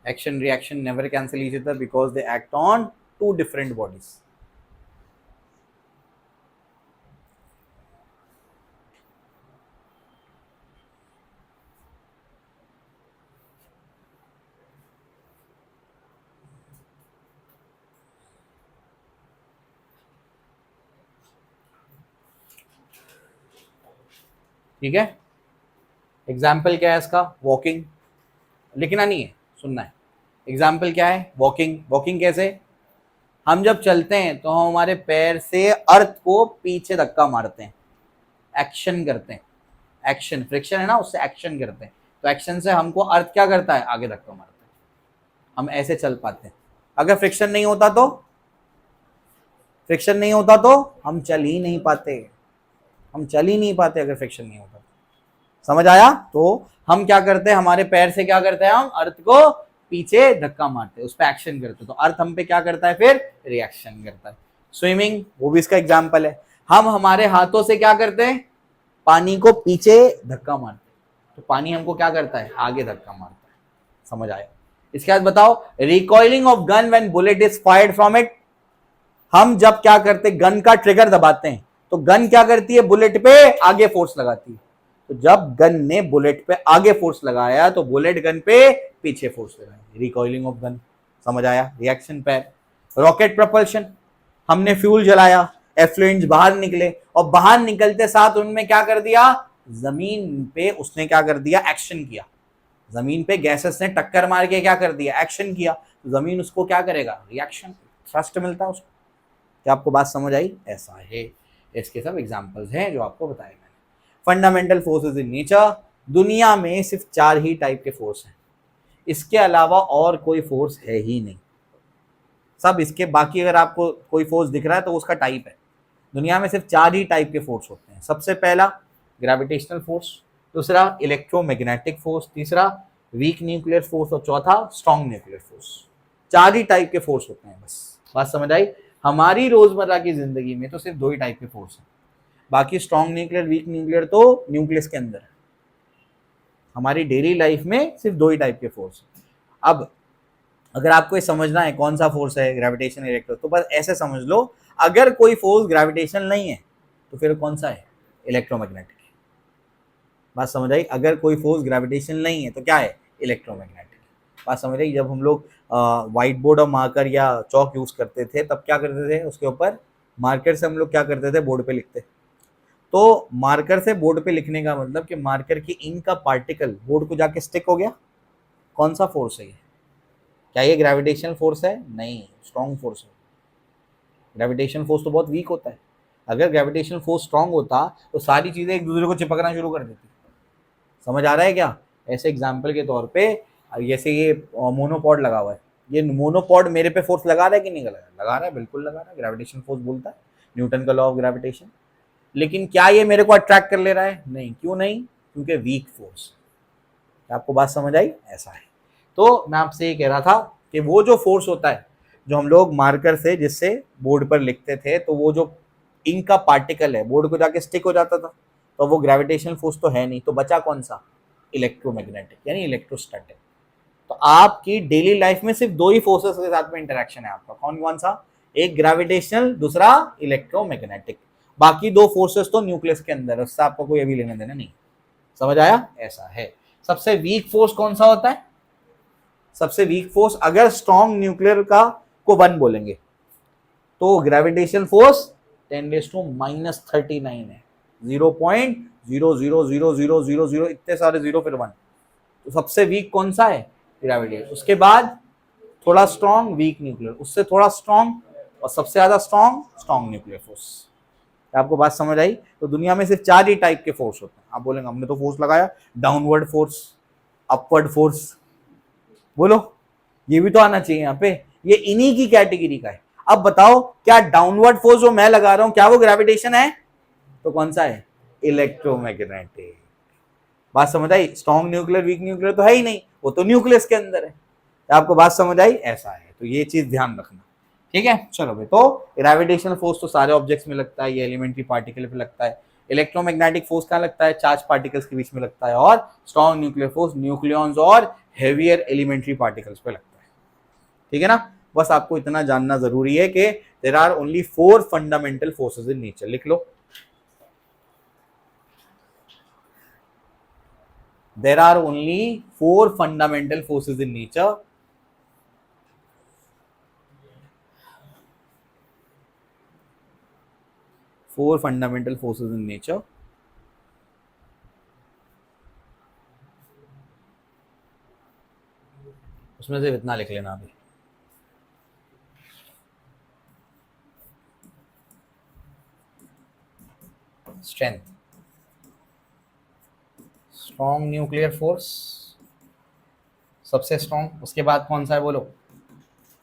action reaction never cancel each other because they act on two different bodies. ठीक है। एग्जाम्पल क्या है इसका? वॉकिंग। लिखना नहीं है, सुनना है। एग्जाम्पल क्या है? वॉकिंग। वॉकिंग कैसे? हम जब चलते हैं तो हम हमारे पैर से अर्थ को पीछे धक्का मारते हैं, एक्शन करते हैं। एक्शन, फ्रिक्शन है ना, उससे एक्शन करते हैं। तो एक्शन से हमको अर्थ क्या करता है? आगे धक्का मारता है। हम ऐसे चल पाते हैं। अगर फ्रिक्शन नहीं होता तो, फ्रिक्शन नहीं होता तो हम चल ही नहीं पाते। हम चल ही नहीं पाते अगर फ्रिक्शन नहीं होता। समझ आया? तो हम क्या करते हैं? हमारे पैर से क्या करते हैं? हम अर्थ को पीछे धक्का मारते हैं, उस पर एक्शन करते हैं। तो अर्थ हम पे क्या करता है? फिर रिएक्शन करता है। स्विमिंग, वो भी इसका एग्जाम्पल है। हम हमारे हाथों से क्या करते हैं? पानी को पीछे धक्का मारते हैं, तो पानी हमको क्या करता है? आगे धक्का मारता है। समझ आया? इसके बाद बताओ, recoiling of gun when bullet is fired from it. हम जब क्या करते? गन का ट्रिगर दबाते हैं, तो गन क्या करती है? बुलेट पे आगे फोर्स लगाती है। तो जब गन ने बुलेट पे आगे फोर्स लगाया तो बुलेट गन पे पीछे फोर्स लगाई, रिकॉइलिंग ऑफ गन। समझ आया? रिएक्शन पैर। रॉकेट प्रपल्शन, हमने फ्यूल जलाया, एफ्लुएंट्स बाहर निकले, और बाहर निकलते साथ उनमें क्या कर दिया? जमीन पे उसने क्या कर दिया? एक्शन किया। जमीन पे गैसेस ने टक्कर मार के क्या कर दिया? एक्शन किया। तो जमीन उसको क्या करेगा? रिएक्शन, थ्रस्ट मिलता है उसको। क्या आपको बात समझ आई? ऐसा है। इसके सब एग्जांपल्स हैं जो आपको बताए मैंने। फंडामेंटल फोर्सेस इन नेचर, दुनिया में सिर्फ 4 ही टाइप के फोर्स हैं, इसके अलावा और कोई फोर्स है ही नहीं। सब इसके बाकी अगर आपको कोई फोर्स दिख रहा है तो उसका टाइप है। दुनिया में सिर्फ 4 ही टाइप के फोर्स होते हैं। सबसे पहला ग्रेविटेशनल फोर्स, दूसरा इलेक्ट्रोमैग्नेटिक फोर्स, तीसरा वीक न्यूक्लियर फोर्स, और चौथा स्ट्रॉन्ग न्यूक्लियर फोर्स। 4 ही टाइप के फोर्स होते हैं बस। बात समझ आई? हमारी रोजमर्रा की जिंदगी में तो सिर्फ 2 ही टाइप के फोर्स हैं, बाकी स्ट्रॉन्ग न्यूक्लियर, वीक न्यूक्लियर तो न्यूक्लियस के अंदर है। हमारी डेली लाइफ में सिर्फ 2 ही टाइप के फोर्स हैं। अब अगर आपको ये समझना है कौन सा फोर्स है, ग्रेविटेशन, इलेक्ट्रो, तो बस ऐसे समझ लो, अगर कोई फोर्स ग्रेविटेशनल नहीं है तो फिर कौन सा है? इलेक्ट्रोमैग्नेटिक। बात समझ आई? अगर कोई फोर्स ग्रेविटेशनल नहीं है तो क्या है? इलेक्ट्रोमैग्नेटिक। बात समझ आई? जब हम लोग व्हाइट बोर्ड और मार्कर या चौक यूज करते थे तब क्या करते थे? उसके ऊपर मार्कर से हम लोग क्या करते थे? बोर्ड पे लिखते। तो मार्कर से बोर्ड पे लिखने का मतलब कि मार्कर की इंक का पार्टिकल बोर्ड को जाके स्टिक हो गया। कौन सा फोर्स है ये? क्या ये ग्रेविटेशनल फोर्स है? नहीं, स्ट्रॉन्ग फोर्स है। ग्रेविटेशन फोर्स तो बहुत वीक होता है। अगर ग्रेविटेशनल फोर्स स्ट्रॉन्ग होता तो सारी चीजें एक दूसरे को चिपकना शुरू कर देती। समझ आ रहा है क्या? ऐसे एग्जाम्पल के तौर पे, जैसे ये मोनोपॉड लगा हुआ है, ये मोनोपॉड मेरे पे फोर्स लगा रहा है कि नहीं लगा रहा है? बिल्कुल लगा रहा है। ग्रेविटेशन फोर्स बोलता है, न्यूटन का लॉ ऑफ ग्रेविटेशन। लेकिन क्या ये मेरे को अट्रैक्ट कर ले रहा है? नहीं। क्यों नहीं? क्योंकि वीक फोर्स। आपको बात समझ आई? ऐसा है। तो मैं आपसे ये कह रहा था कि वो जो फोर्स होता है जो हम लोग मार्कर से जिससे बोर्ड पर लिखते थे, तो वो जो इंक का पार्टिकल है बोर्ड को जाके स्टिक हो जाता था, तो वो ग्रेविटेशनल फोर्स तो है नहीं। तो बचा कौन सा? इलेक्ट्रोमैग्नेटिक यानी इलेक्ट्रोस्टैटिक। तो आपकी डेली लाइफ में सिर्फ 2 ही फोर्सेस के साथ में इंटरेक्शन है आपका। कौन कौन सा? एक ग्रेविटेशनल, दूसरा इलेक्ट्रोमैग्नेटिक। बाकी 2 फोर्सेस तो न्यूक्लियस के अंदर है, उससे आपको कोई अभी लेना देना नहीं। समझ आया? ऐसा है। सबसे वीक फोर्स कौन सा होता है? सबसे वीक फोर्स अगर स्ट्रॉन्ग न्यूक्लियर का को 1 बोलेंगे तो ग्रेविटेशन फोर्स 10⁻39 है। 0.0000000 इतने सारे जीरो फिर 1। तो सबसे वीक कौन सा है? ग्रेविटेशन। उसके बाद थोड़ा स्ट्रॉन्ग वीक न्यूक्लियर, उससे थोड़ा स्ट्रॉन्ग, और सबसे ज्यादा स्ट्रॉन्ग स्ट्रॉन्ग न्यूक्लियर फोर्स। आपको बात समझ आई? तो दुनिया में सिर्फ 4 ही टाइप के फोर्स होते हैं। आप बोलेंगे हमने तो फोर्स लगाया, डाउनवर्ड फोर्स, अपवर्ड फोर्स, बोलो ये भी तो आना चाहिए यहाँ पे। ये इन्हीं की कैटेगरी का है। अब बताओ, क्या डाउनवर्ड फोर्स जो मैं लगा रहा हूं क्या वो ग्रेविटेशन है? तो कौन सा है? इलेक्ट्रोमैग्नेटिक। बात समझ आई? स्ट्रॉन्ग न्यूक्लियर, वीक न्यूक्लियर तो है ही नहीं, वो तो न्यूक्लियस के अंदर है। आपको बात समझ आई? ऐसा है। तो ये चीज ध्यान रखना, ठीक है? चलो भाई, तो ग्रेविटेशनल फोर्स तो सारे ऑब्जेक्ट्स में लगता है, ये एलिमेंट्री पार्टिकल पे लगता है। इलेक्ट्रोमैग्नेटिक फोर्स कहाँ लगता है? चार्ज पार्टिकल्स के बीच में लगता है। और स्ट्रॉन्ग न्यूक्लियर फोर्स न्यूक्लियॉन्स और हेवियर एलिमेंट्री पार्टिकल्स पे लगता है। ठीक है ना? बस आपको इतना जानना जरूरी है कि there are only 4 fundamental forces in nature. लिख लो, there are only 4 fundamental forces in nature. Four fundamental forces in nature. उसमें से इतना लिख लेना अभी। स्ट्रेंथ, स्ट्रॉन्ग न्यूक्लियर फोर्स सबसे स्ट्रॉन्ग। उसके बाद कौन सा है बोलो?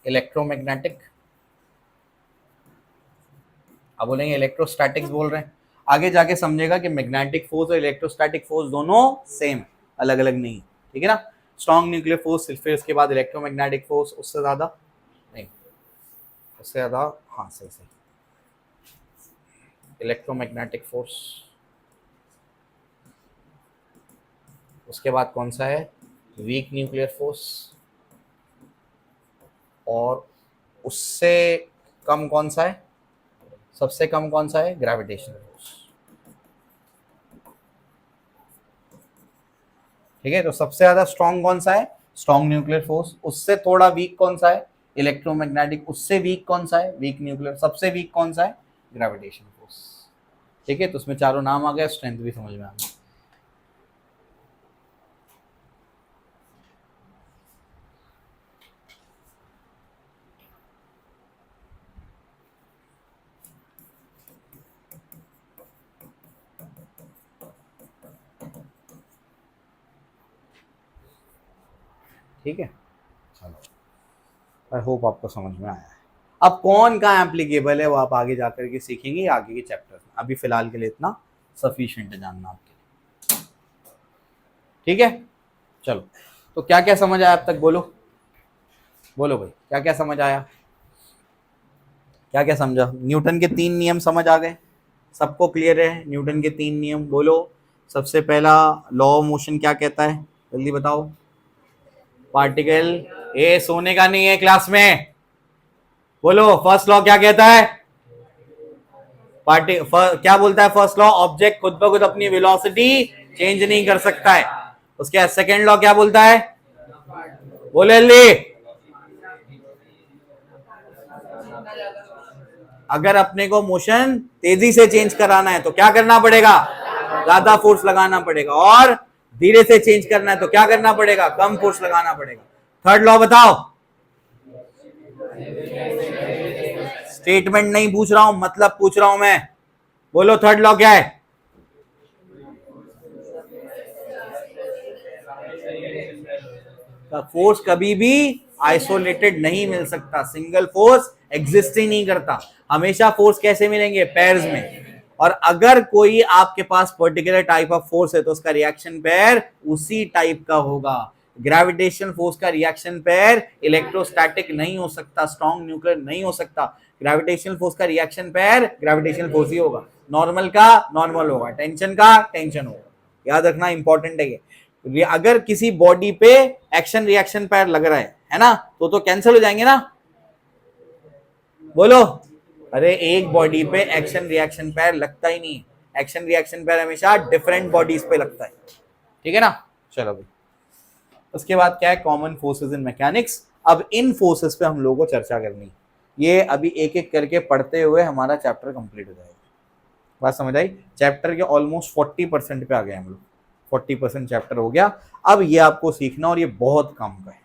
इलेक्ट्रोमैग्नेटिक। अब बोलेंगे इलेक्ट्रोस्टैटिक्स बोल रहे हैं, आगे जाके समझेगा कि मैग्नेटिक फोर्स और इलेक्ट्रोस्टैटिक फोर्स दोनों सेम, अलग अलग नहीं, ठीक है ना। स्ट्रॉन्ग न्यूक्लियर फोर्स, फिर उसके बाद इलेक्ट्रोमैग्नेटिक फोर्स, उससे ज्यादा नहीं, उससे ज्यादा, हाँ सही सही, इलेक्ट्रोमैग्नेटिक फोर्स। उसके बाद कौन सा है? Weak nuclear force. और उससे कम कौन सा है? सबसे कम कौन सा है? Gravitational force. ठीक है, तो सबसे ज्यादा स्ट्रॉन्ग कौन सा है? Strong nuclear force. उससे थोड़ा वीक कौन सा है? इलेक्ट्रोमैग्नेटिक। उससे वीक कौन सा है? Weak nuclear. सबसे वीक कौन सा है? Gravitation force. ठीक है, तो उसमें चारों नाम आ गया, स्ट्रेंथ भी समझ में आ गया। ठीक है, चलो, आई होप आपको समझ में आया है। अब कौन का एप्लीकेबल है वो आप आगे जाकर के सीखेंगे आगे के चैप्टर में, अभी फिलहाल के लिए इतना सफिशिएंट है जानना आपके लिए। ठीक है, चलो, तो क्या क्या समझ आया अब तक? बोलो बोलो भाई, क्या क्या समझ आया? क्या क्या समझा? न्यूटन के 3 नियम समझ आ गए? सबको क्लियर है न्यूटन के 3 नियम? बोलो, सबसे पहला लॉ ऑफ मोशन क्या कहता है, जल्दी बताओ। पार्टिकल, ए सोने का नहीं है क्लास में, बोलो फर्स्ट लॉ क्या कहता है? क्या बोलता है फर्स्ट लॉ? ऑब्जेक्ट खुद ब खुद अपनी वेलोसिटी चेंज नहीं कर सकता है। उसके बाद सेकेंड लॉ क्या बोलता है? बोले ले, अगर अपने को मोशन तेजी से चेंज कराना है तो क्या करना पड़ेगा? ज्यादा फोर्स लगाना पड़ेगा। और धीरे से चेंज करना है तो क्या करना पड़ेगा? कम फोर्स लगाना पड़ेगा। थर्ड लॉ बताओ। स्टेटमेंट नहीं पूछ रहा हूं, मतलब पूछ रहा हूं मैं। बोलो थर्ड लॉ क्या है? फोर्स कभी भी आइसोलेटेड नहीं मिल सकता, सिंगल फोर्स एग्जिस्ट ही नहीं करता। हमेशा फोर्स कैसे मिलेंगे? पेयर्स में। और अगर कोई आपके पास पर्टिकुलर टाइप ऑफ फोर्स है तो उसका रिएक्शन पेयर उसी टाइप का होगा। ग्रेविटेशन फोर्स का रिएक्शन पेयर इलेक्ट्रोस्टैटिक नहीं हो सकता, स्ट्रॉन्ग न्यूक्लियर नहीं हो सकता। ग्रेविटेशनल फोर्स का रिएक्शन पेयर ग्रेविटेशनल फोर्स ही होगा, नॉर्मल का नॉर्मल होगा, टेंशन का टेंशन होगा। याद रखना, इंपॉर्टेंट है ये। अगर किसी बॉडी पे एक्शन रिएक्शन पेयर लग रहा है ना, तो कैंसिल हो जाएंगे ना। बोलो, अरे एक बॉडी पे एक्शन रिएक्शन पेयर लगता ही नहीं, एक्शन रिएक्शन पेयर हमेशा डिफरेंट बॉडीज पे लगता है। ठीक है ना, चलो भाई। उसके बाद क्या है? Common forces in mechanics. अब इन फोर्सेस पे हम लोगों को चर्चा करनी, ये अभी एक एक करके पढ़ते हुए हमारा चैप्टर कंप्लीट हो जाएगा। बात समझ आई? चैप्टर के ऑलमोस्ट 40% पे आ गए हम लोग, 40% चैप्टर हो गया। अब ये आपको सीखना, और ये बहुत काम का है।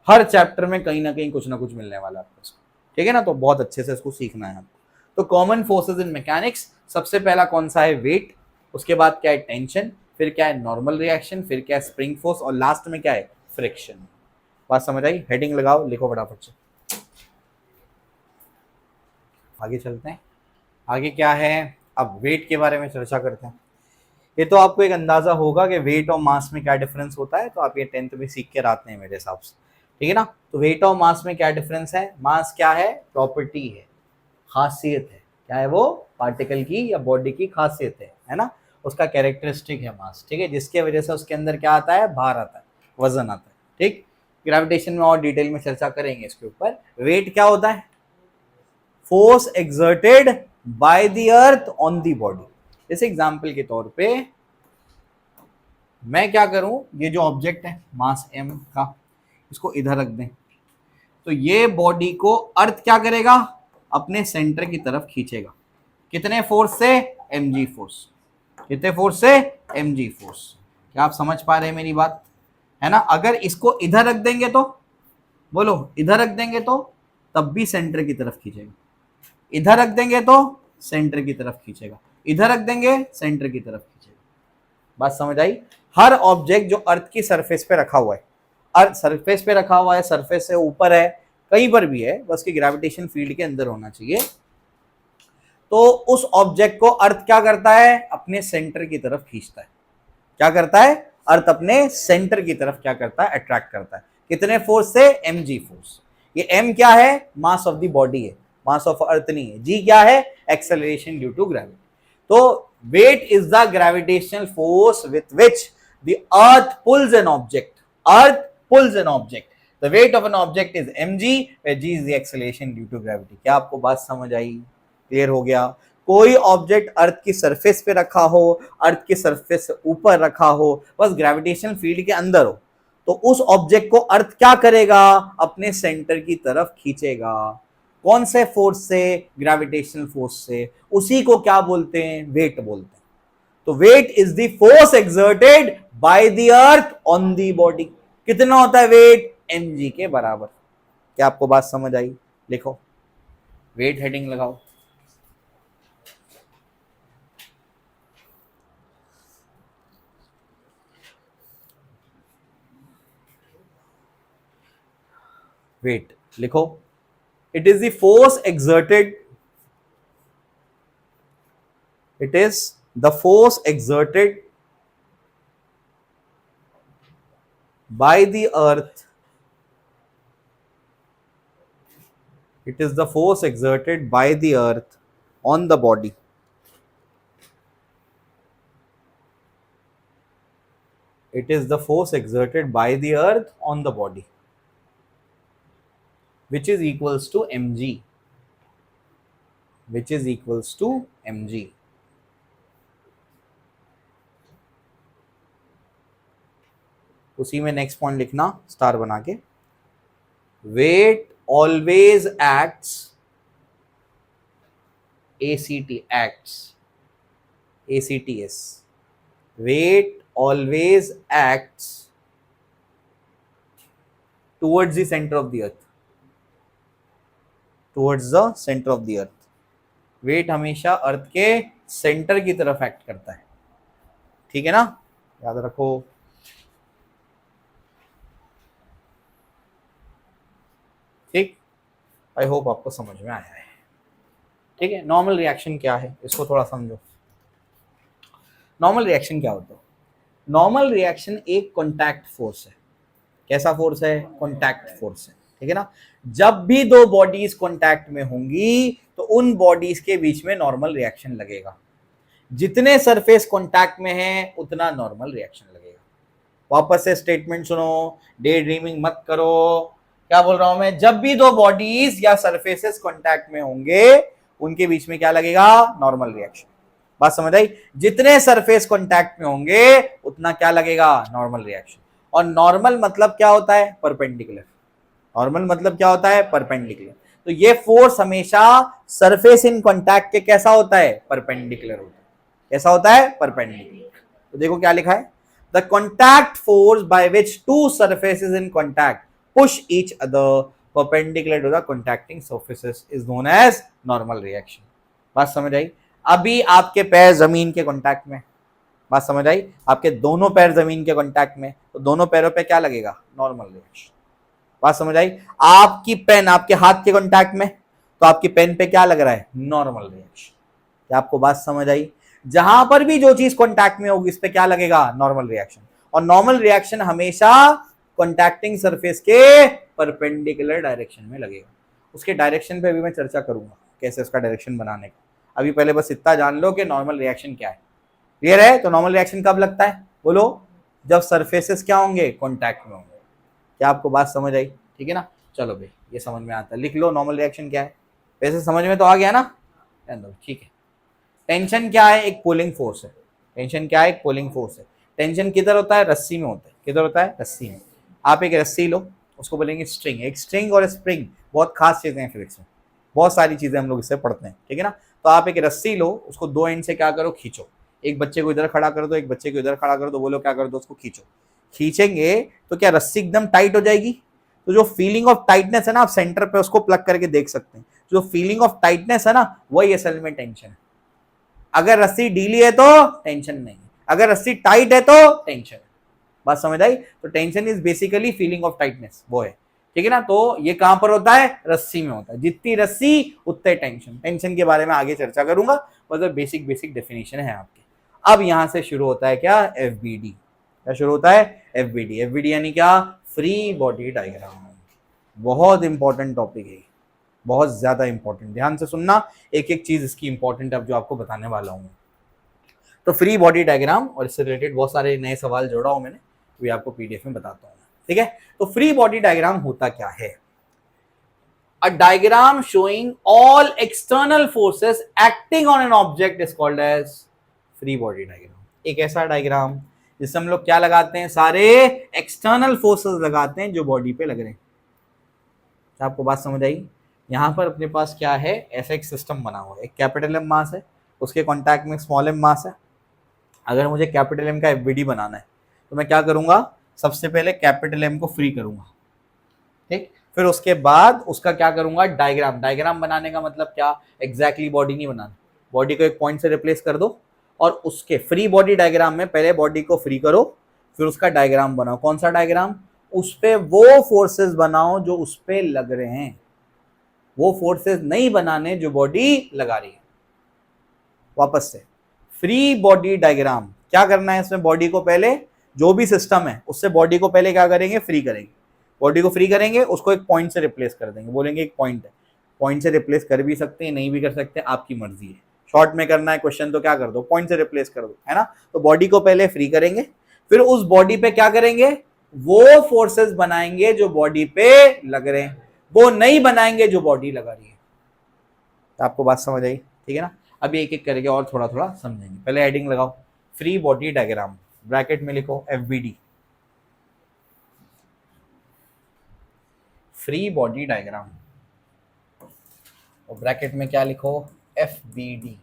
हर चैप्टर में कहीं ना कहीं कुछ ना कुछ मिलने वाला है आपको, ठीक है ना। तो बहुत अच्छे से इसको सीखना है आपको। तो कॉमन फोर्सेस इन मैकेनिक्स, सबसे पहला कौन सा है? वेट। उसके बाद क्या है? टेंशन। फिर क्या है? Normal reaction. फिर क्या है? Spring force. और लास्ट में क्या है? फ्रिक्शन। बात समझ आई? हेडिंग लगाओ, लिखो फटाफट से। आगे चलते हैं। आगे क्या है? अब वेट के बारे में चर्चा करते हैं। ये तो आपको एक अंदाजा होगा कि वेट और मास में क्या डिफरेंस होता है, तो आप ये 10th में सीख कर आते हैं मेरे हिसाब से, ठीक है ना। तो वेट और मास में क्या डिफरेंस है? मास क्या है? प्रॉपर्टी है, खासियत है। क्या है वो? पार्टिकल की या बॉडी की खासियत है ना। उसका कैरेक्टरिस्टिक है मास, ठीक है, जिसके वजह से उसके अंदर क्या आता है? भार आता है, वजन आता है। ठीक, ग्रेविटेशन में और डिटेल में चर्चा करेंगे इसके ऊपर। वेट क्या होता है? Force exerted by the earth on the body. जैसे एग्जांपल के तौर पे मैं क्या करूं, ये जो ऑब्जेक्ट है मास m का, इसको इधर रख दें, तो ये बॉडी को अर्थ क्या करेगा? अपने सेंटर की तरफ खींचेगा। कितने फोर्स से? mg force. कितने फोर्स से? mg force. क्या आप समझ पा रहे हैं मेरी बात? है ना। अगर इसको इधर रख देंगे तो, बोलो इधर रख देंगे तो तब भी सेंटर की तरफ खींचेगा, इधर रख देंगे तो सेंटर की तरफ खींचेगा, इधर रख देंगे सेंटर की तरफ खींचेगा। बात समझ आई। हर ऑब्जेक्ट जो अर्थ की सरफेस पे रखा हुआ है, अर्थ सरफेस पे रखा हुआ है, सरफेस से ऊपर है, कहीं पर भी है, बस कि ग्रेविटेशन फील्ड के अंदर होना चाहिए, तो उस ऑब्जेक्ट को अर्थ क्या करता है, अपने सेंटर की तरफ खींचता है। क्या करता है, अर्थ अपने सेंटर की तरफ क्या करता है, अट्रैक्ट करता है। कितने फोर्स से, mg फोर्स। ये m क्या है, मास ऑफ द बॉडी है, मास ऑफ अर्थ नहीं है। g क्या है, एक्सेलरेशन ड्यू टू ग्रेविटी। तो weight is the gravitational force with which the earth pulls an object, earth pulls an object. The weight of an object is mg, where g is the acceleration due to gravity। क्या आपको बात समझ आई, clear हो गया। कोई object अर्थ की surface पे रखा हो, अर्थ की सरफेस से ऊपर रखा हो, बस ग्रेविटेशन फील्ड के अंदर हो, तो उस ऑब्जेक्ट को अर्थ क्या करेगा, अपने सेंटर की तरफ खींचेगा। कौन से फोर्स से, ग्रेविटेशनल फोर्स से। उसी को क्या बोलते हैं, वेट बोलते हैं। तो weight is the force exerted by the earth on the body. कितना होता है वेट, mg के बराबर। क्या आपको बात समझ आई, लिखो, वेट हेडिंग लगाओ। वेट लिखो, it is the force exerted, it is the force exerted by the earth, it is the force exerted by the earth on the body, it is the force exerted by the earth on the body, which is equals to mg, which is equals to mg। उसी में next point लिखना star बना के, weight always acts, ACT acts, ACTS, weight always acts towards the center of the earth, towards the center of the earth। Weight हमेशा earth के centre की तरफ act करता है, ठीक है ना, याद रखो। ठीक, आई होप आपको समझ में आया है। ठीक है, नॉर्मल रिएक्शन क्या है, इसको थोड़ा समझो। नॉर्मल रिएक्शन क्या होता है, नॉर्मल रिएक्शन एक कॉन्टैक्ट फोर्स है। कैसा फोर्स है, कॉन्टैक्ट फोर्स है, ठीक है ना। जब भी दो बॉडीज कॉन्टैक्ट में होंगी तो उन बॉडीज के बीच में नॉर्मल रिएक्शन लगेगा। जितने सरफेस कॉन्टैक्ट में है उतना नॉर्मल रिएक्शन लगेगा। वापस से स्टेटमेंट सुनो, डे ड्रीमिंग मत करो। क्या बोल रहा हूं मैं, जब भी दो बॉडीज या सरफेसेस कॉन्टैक्ट में होंगे उनके बीच में क्या लगेगा, नॉर्मल रिएक्शन। बात समझ आई। जितने सरफेस कॉन्टैक्ट में होंगे उतना क्या लगेगा, नॉर्मल रिएक्शन। और नॉर्मल मतलब क्या होता है, परपेंडिकुलर। नॉर्मल मतलब क्या होता है, परपेंडिकुलर। तो ये फोर्स हमेशा सरफेस इन कॉन्टैक्ट के कैसा होता है, परपेंडिकुलर होता है। कैसा होता है, परपेंडिकुलर। तो देखो क्या लिखा है, the contact force by which two surfaces in contact push each other perpendicular to the contacting surfaces is known as normal reaction. बात समझ आई। अभी आपके पैर जमीन के कॉन्टैक्ट में, बात समझ आई, आपके दोनों पैर जमीन के कॉन्टैक्ट में, तो दोनों पैरों पे क्या लगेगा, नॉर्मल रिएक्शन। बात समझ आई। आपकी पेन आपके हाथ के कॉन्टैक्ट में, तो आपकी पेन पे क्या लग रहा है, नॉर्मल रिएक्शन। क्या आपको बात समझ आई। जहां पर भी जो चीज कॉन्टैक्ट में होगी इस पे क्या लगेगा, नॉर्मल रिएक्शन। और नॉर्मल रिएक्शन हमेशा कॉन्टैक्टिंग सरफेस के परपेंडिकुलर डायरेक्शन में लगेगा। उसके डायरेक्शन पे भी मैं चर्चा करूंगा, कैसे उसका डायरेक्शन बनाने का। अभी पहले बस इतना जान लो कि नॉर्मल रिएक्शन क्या है। क्लियर है। तो नॉर्मल रिएक्शन कब लगता है, बोलो, जब सरफेसेस क्या होंगे, कॉन्टैक्ट में होंगे। क्या आपको बात समझ आई, ठीक है ना। चलो भाई, ये समझ में आता है, लिख लो नॉर्मल रिएक्शन क्या है। वैसे समझ में तो आ गया ना, ठीक है। टेंशन क्या है, एक पुलिंग फोर्स है। टेंशन क्या है, एक पुलिंग फोर्स है। टेंशन किधर होता है, रस्सी में होता है। किधर होता है, रस्सी में। आप एक रस्सी लो, उसको बोलेंगे स्ट्रिंग। एक स्ट्रिंग और स्प्रिंग बहुत खास चीजें हैं फिजिक्स में, बहुत सारी चीजें हम लोग इससे पढ़ते हैं, ठीक है ना। तो आप एक रस्सी लो, उसको दो एंड से क्या करो, खींचो। एक बच्चे को इधर खड़ा कर दो, एक बच्चे को इधर खड़ा कर दो, बोलो क्या कर दो, उसको खींचो। खींचेंगे तो क्या रस्सी एकदम टाइट हो जाएगी? तो जो फीलिंग ऑफ टाइटनेस है ना, आप सेंटर पे उसको प्लग करके देख सकते हैं, जो फीलिंग ऑफ टाइटनेस है ना, वही असल में टेंशन है। अगर रस्सी ढीली है तो टेंशन नहीं, अगर रस्सी टाइट है तो टेंशन है। बात समझ आई? तो tension is basically feeling of tightness, वो है। ठीक है ना? तो ये कहां पर होता है? रस्सी में होता है। जितनी रस्सी उतने टेंशन। टेंशन के बारे में आगे चर्चा करूंगा, मतलब बेसिक बेसिक डेफिनेशन है आपके। अब यहां से शुरू होता है क्या? एफबीडी। क्या शुरू होता है? एफबीडी। एफबीडी यानी क्या? Free body diagram. बहुत इंपॉर्टेंट टॉपिक है, बहुत ज्यादा इंपॉर्टेंट। ध्यान से सुनना, एक एक चीज इसकी इंपॉर्टेंट अब जो आपको बताने वाला हूं। तो फ्री बॉडी डायग्राम और इससे रिलेटेड बहुत सारे नए सवाल जोड़ा हूं मैंने, भी आपको पीडीएफ में बताता हूं। ठीक है? तो फ्री बॉडी डायग्राम होता क्या है? A diagram showing all external forces acting on an object is called as free body diagram. एक ऐसा डायग्राम जिसमें हम लोग क्या लगाते हैं? सारे एक्सटर्नल फोर्सेस लगाते हैं जो बॉडी पे लग रहे हैं। आपको बात समझ आई? यहां पर अपने पास क्या है? ऐसा एक सिस्टम बना हुआ है, एक कैपिटल एम मास है, उसके कॉन्टैक्ट में स्मॉल एम मास है। अगर मुझे कैपिटल एम का एफबीडी बनाना है तो मैं क्या करूंगा? सबसे पहले कैपिटल एम को फ्री करूंगा, ठीक? फिर उसके बाद उसका क्या करूंगा? डायग्राम। डायग्राम बनाने का मतलब क्या? एग्जैक्टली बॉडी नहीं बनाना, बॉडी को एक पॉइंट से रिप्लेस कर दो और उसके फ्री बॉडी डायग्राम में पहले बॉडी को फ्री करो, फिर उसका डायग्राम बनाओ। कौन सा डायग्राम? उस पे वो फोर्सेस बनाओ जो उस पे लग रहे हैं, वो फोर्सेस नहीं बनाने जो बॉडी लगा रही है। वापस से, फ्री बॉडी डायग्राम क्या करना है? इसमें बॉडी को पहले, जो भी सिस्टम है उससे बॉडी को पहले क्या करेंगे? फ्री करेंगे। बॉडी को फ्री करेंगे, उसको एक पॉइंट से रिप्लेस कर देंगे, बोलेंगे एक पॉइंट है। पॉइंट से रिप्लेस कर भी सकते हैं, नहीं भी कर सकते, आपकी मर्जी है। शॉर्ट में करना है क्वेश्चन तो क्या कर दो? पॉइंट से रिप्लेस कर दो, है ना? तो बॉडी को पहले फ्री करेंगे, फिर उस बॉडी पे क्या करेंगे? वो फोर्सेस बनाएंगे जो बॉडी पे लग रहे हैं, वो नहीं बनाएंगे जो बॉडी लगा रही है। तो आपको बात समझ आई? ठीक है ना? अभी एक एक करके और थोड़ा थोड़ा समझेंगे। पहले हेडिंग लगाओ, फ्री बॉडी डायग्राम, ब्रैकेट में लिखो एफबीडी, फ्री बॉडी डायग्राम, और ब्रैकेट में क्या लिखो? एफबीडी।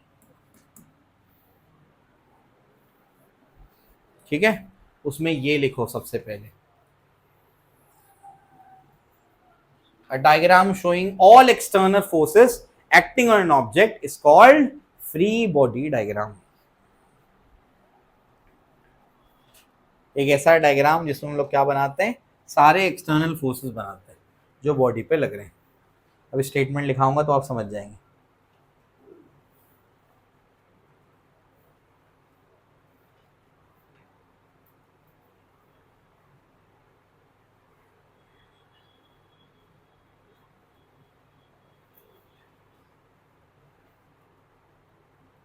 ठीक है? उसमें ये लिखो सबसे पहले, अ diagram showing all external forces acting on an object is called free body diagram. एक ऐसा डायग्राम जिसमें हम लोग क्या बनाते हैं? सारे एक्सटर्नल फोर्सेस बनाते हैं जो बॉडी पे लग रहे हैं। अभी स्टेटमेंट लिखाऊंगा तो आप समझ जाएंगे।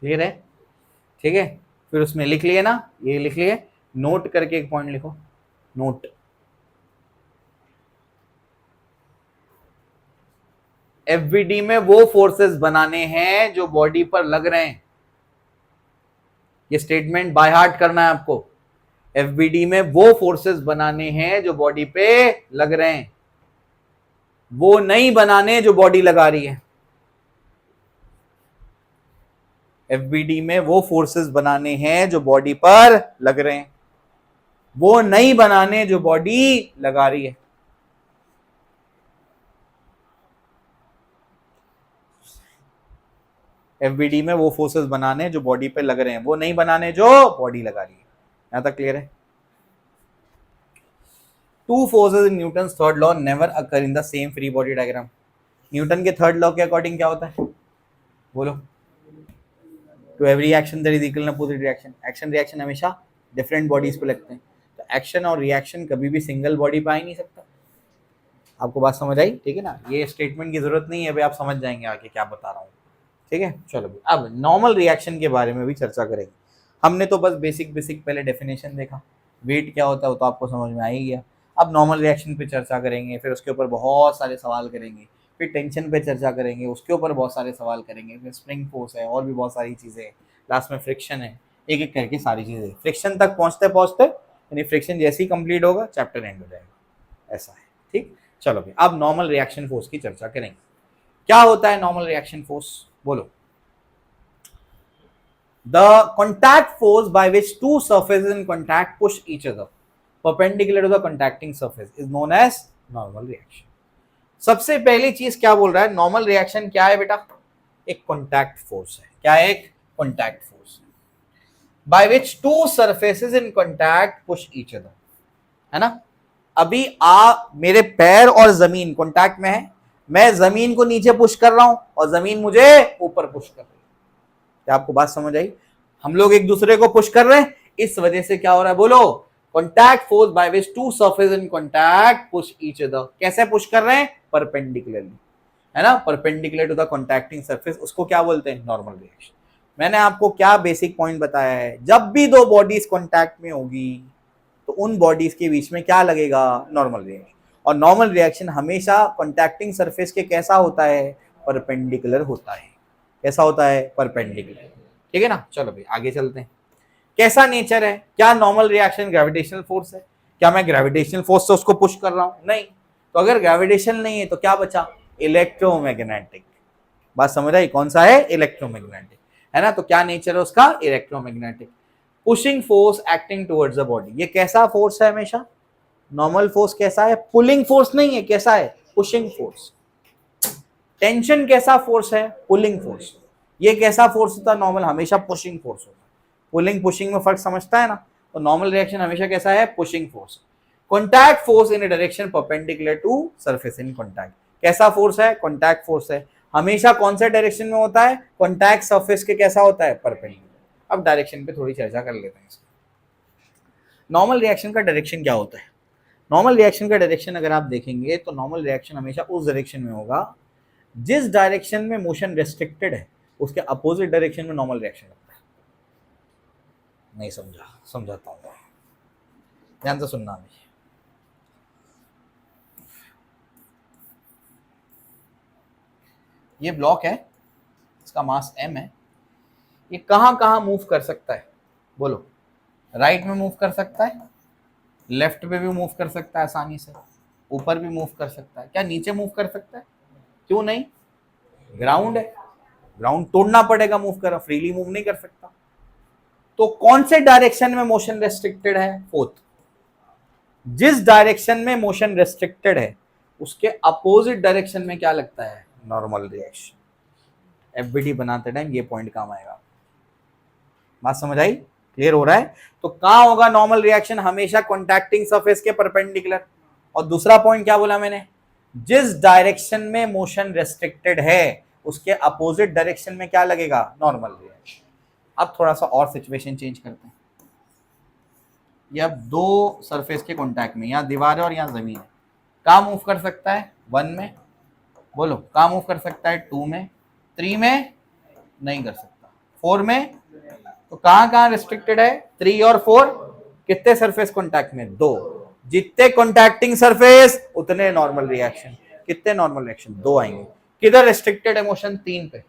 क्लियर है? ठीक है? फिर उसमें लिख लिए ना, ये लिख लिए, नोट करके एक पॉइंट लिखो, नोट। एफबीडी में वो फोर्सेस बनाने हैं जो बॉडी पर लग रहे हैं। ये स्टेटमेंट बाय हार्ट करना है आपको। एफबीडी में वो फोर्सेस बनाने हैं जो बॉडी पे लग रहे हैं, वो नहीं बनाने जो बॉडी लगा रही है। एफबीडी में वो फोर्सेस बनाने हैं जो बॉडी पर लग रहे हैं, वो नहीं बनाने जो बॉडी लगा रही है। एफबीडी में वो फोर्सेस बनाने जो बॉडी पे लग रहे हैं, वो नहीं बनाने जो बॉडी लगा रही है। यहां तक क्लियर है? Two forces in Newton third law never occur in the same free body diagram. Newton के थर्ड लॉ के अकॉर्डिंग क्या होता है? बोलो। To every action there is equal opposite reaction. Action reaction हमेशा डिफरेंट बॉडीज पे लगते हैं, तो एक्शन और रिएक्शन कभी भी सिंगल बॉडी पे आ ही नहीं सकता। आपको बात समझ आई? ठीक है ना? ये स्टेटमेंट की जरूरत नहीं है, अभी आप समझ जाएंगे आगे क्या बता रहा हूँ। ठीक है? चलो अब नॉर्मल रिएक्शन के बारे में भी चर्चा करेंगे। हमने तो बस बेसिक बेसिक पहले डेफिनेशन देखा, वेट क्या होता है वो तो आपको समझ में आ ही गया। अब नॉर्मल रिएक्शन पे चर्चा करेंगे, फिर उसके ऊपर बहुत सारे सवाल करेंगे, फिर टेंशन पे चर्चा करेंगे, उसके ऊपर बहुत सारे सवाल करेंगे, फिर स्प्रिंग फोर्स है और भी बहुत सारी चीज़ें हैं, लास्ट में फ्रिक्शन है, एक एक करके सारी चीज़ें। फ्रिक्शन तक पहुँचते पहुँचते, यानी फ्रिक्शन जैसे ही कंप्लीट होगा चैप्टर एंड हो जाएगा, ऐसा है। ठीक? चलो भाई, अब नॉर्मल रिएक्शन फोर्स की चर्चा करेंगे। क्या होता है नॉर्मल रिएक्शन फोर्स? बोलो। The contact force by which two surfaces in contact push each other. Perpendicular to the contacting surface is known as normal reaction. सबसे पहली चीज क्या बोल रहा है, नॉर्मल रिएक्शन क्या है बेटा, एक कॉन्टैक्ट फोर्स है। क्या है? एक contact force by which two surfaces in contact push each other, है ना। अभी मेरे पैर और जमीन कॉन्टैक्ट में है, मैं जमीन को नीचे पुश कर रहा हूं और जमीन मुझे ऊपर पुश कर रही है। क्या आपको बात समझ आई? हम लोग एक दूसरे को पुश कर रहे हैं, इस वजह से क्या हो रहा है बोलो, contact force by which two surface in contact push each other. कैसे पुश कर रहे हैं? परपेंडिकुलरली, है ना, perpendicular to the contacting surface, उसको क्या बोलते हैं? Normal reaction. मैंने आपको क्या बेसिक पॉइंट बताया है, जब भी दो बॉडीज कॉन्टैक्ट में होगी तो उन बॉडीज के बीच में क्या लगेगा? Normal reaction. और नॉर्मल रिएक्शन हमेशा कॉन्टैक्टिंग सरफेस के कैसा होता है? परपेंडिकुलर होता है। कैसा होता है? परपेंडिकुलर। ठीक है ना। चलो भाई आगे चलते हैं। कैसा नेचर है? क्या नॉर्मल रिएक्शन ग्रेविटेशनल फोर्स है? क्या मैं ग्रेविटेशनल फोर्स से उसको पुश कर रहा हूं? नहीं। तो अगर ग्रेविटेशन नहीं है तो क्या बचा? इलेक्ट्रोमैग्नेटिक। बात समझ आई? कौन सा है? इलेक्ट्रोमैग्नेटिक, है ना। तो क्या नेचर है उसका? Electromagnetic. Pushing force acting towards the body, ये कैसा फोर्स है? हमेशा नॉर्मल फोर्स कैसा है? पुलिंग फोर्स नहीं है, कैसा है? Pushing force. टेंशन कैसा फोर्स है? Pulling force. ये कैसा फोर्स होता है? नॉर्मल हमेशा पुशिंग फोर्स होता है। पुलिंग पुशिंग में फर्क समझता है ना। तो नॉर्मल रिएक्शन हमेशा कैसा है? Pushing force. Contact force in direction perpendicular to surface in contact, कैसा फोर्स है? कॉन्टैक्ट फोर्स है। हमेशा कौन से डायरेक्शन में होता है? कॉन्टैक्ट सरफेस के कैसा होता है? परपेंडिकुलर। अब डायरेक्शन पे थोड़ी चर्चा कर लेते हैं। नॉर्मल रिएक्शन का डायरेक्शन क्या होता है? नॉर्मल रिएक्शन का डायरेक्शन अगर आप देखेंगे तो नॉर्मल रिएक्शन हमेशा उस डायरेक्शन में होगा जिस डायरेक्शन में मोशन रेस्ट्रिक्टेड है, उसके अपोजिट डायरेक्शन में नॉर्मल रिएक्शन होता है। नहीं समझा? समझाता हूं, ध्यान से सुनना। अभी ये ब्लॉक है, इसका मास m है, ये कहां कहां मूव कर सकता है बोलो? राइट में मूव कर सकता है, लेफ्ट पे भी मूव कर सकता है आसानी से, ऊपर भी मूव कर सकता है। क्या नीचे मूव कर सकता है? क्यों नहीं? ग्राउंड है, ग्राउंड तोड़ना पड़ेगा मूव कर, फ्रीली मूव नहीं कर सकता। तो कौन से डायरेक्शन में मोशन रेस्ट्रिक्टेड है? फोर्थ। जिस डायरेक्शन में मोशन रेस्ट्रिक्टेड है उसके अपोजिट डायरेक्शन में क्या लगता है? Normal reaction. एफबीडी बनाते टाइम ये पॉइंट काम आएगा। बात समझ आई? क्लियर हो रहा है? तो कहां होगा नॉर्मल रिएक्शन? हमेशा कॉन्टैक्टिंग सरफेस के परपेंडिकुलर। और दूसरा पॉइंट क्या बोला मैंने? जिस डायरेक्शन में मोशन रेस्ट्रिक्टेड है उसके अपोजिट डायरेक्शन में क्या लगेगा? Normal reaction. अब थोड़ा सा और सिचुएशन चेंज करते हैं। ये अब दो सरफेस के कॉन्टैक्ट में, यहाँ दीवार है और यहाँ जमीन है। कहाँ मूव कर सकता है? 1 में बोलो। कहाँ मूव कर सकता है? 2 में। 3 में नहीं कर सकता। 4 में। तो कहाँ कहाँ रिस्ट्रिक्टेड है? 3 और 4। कितने सरफेस कॉन्टैक्ट में? 2। जितने कॉन्टैक्टिंग सरफेस उतने नॉर्मल रिएक्शन। कितने नॉर्मल रिएक्शन? 2 आएंगे। किधर रिस्ट्रिक्टेड है मोशन? 3 पे।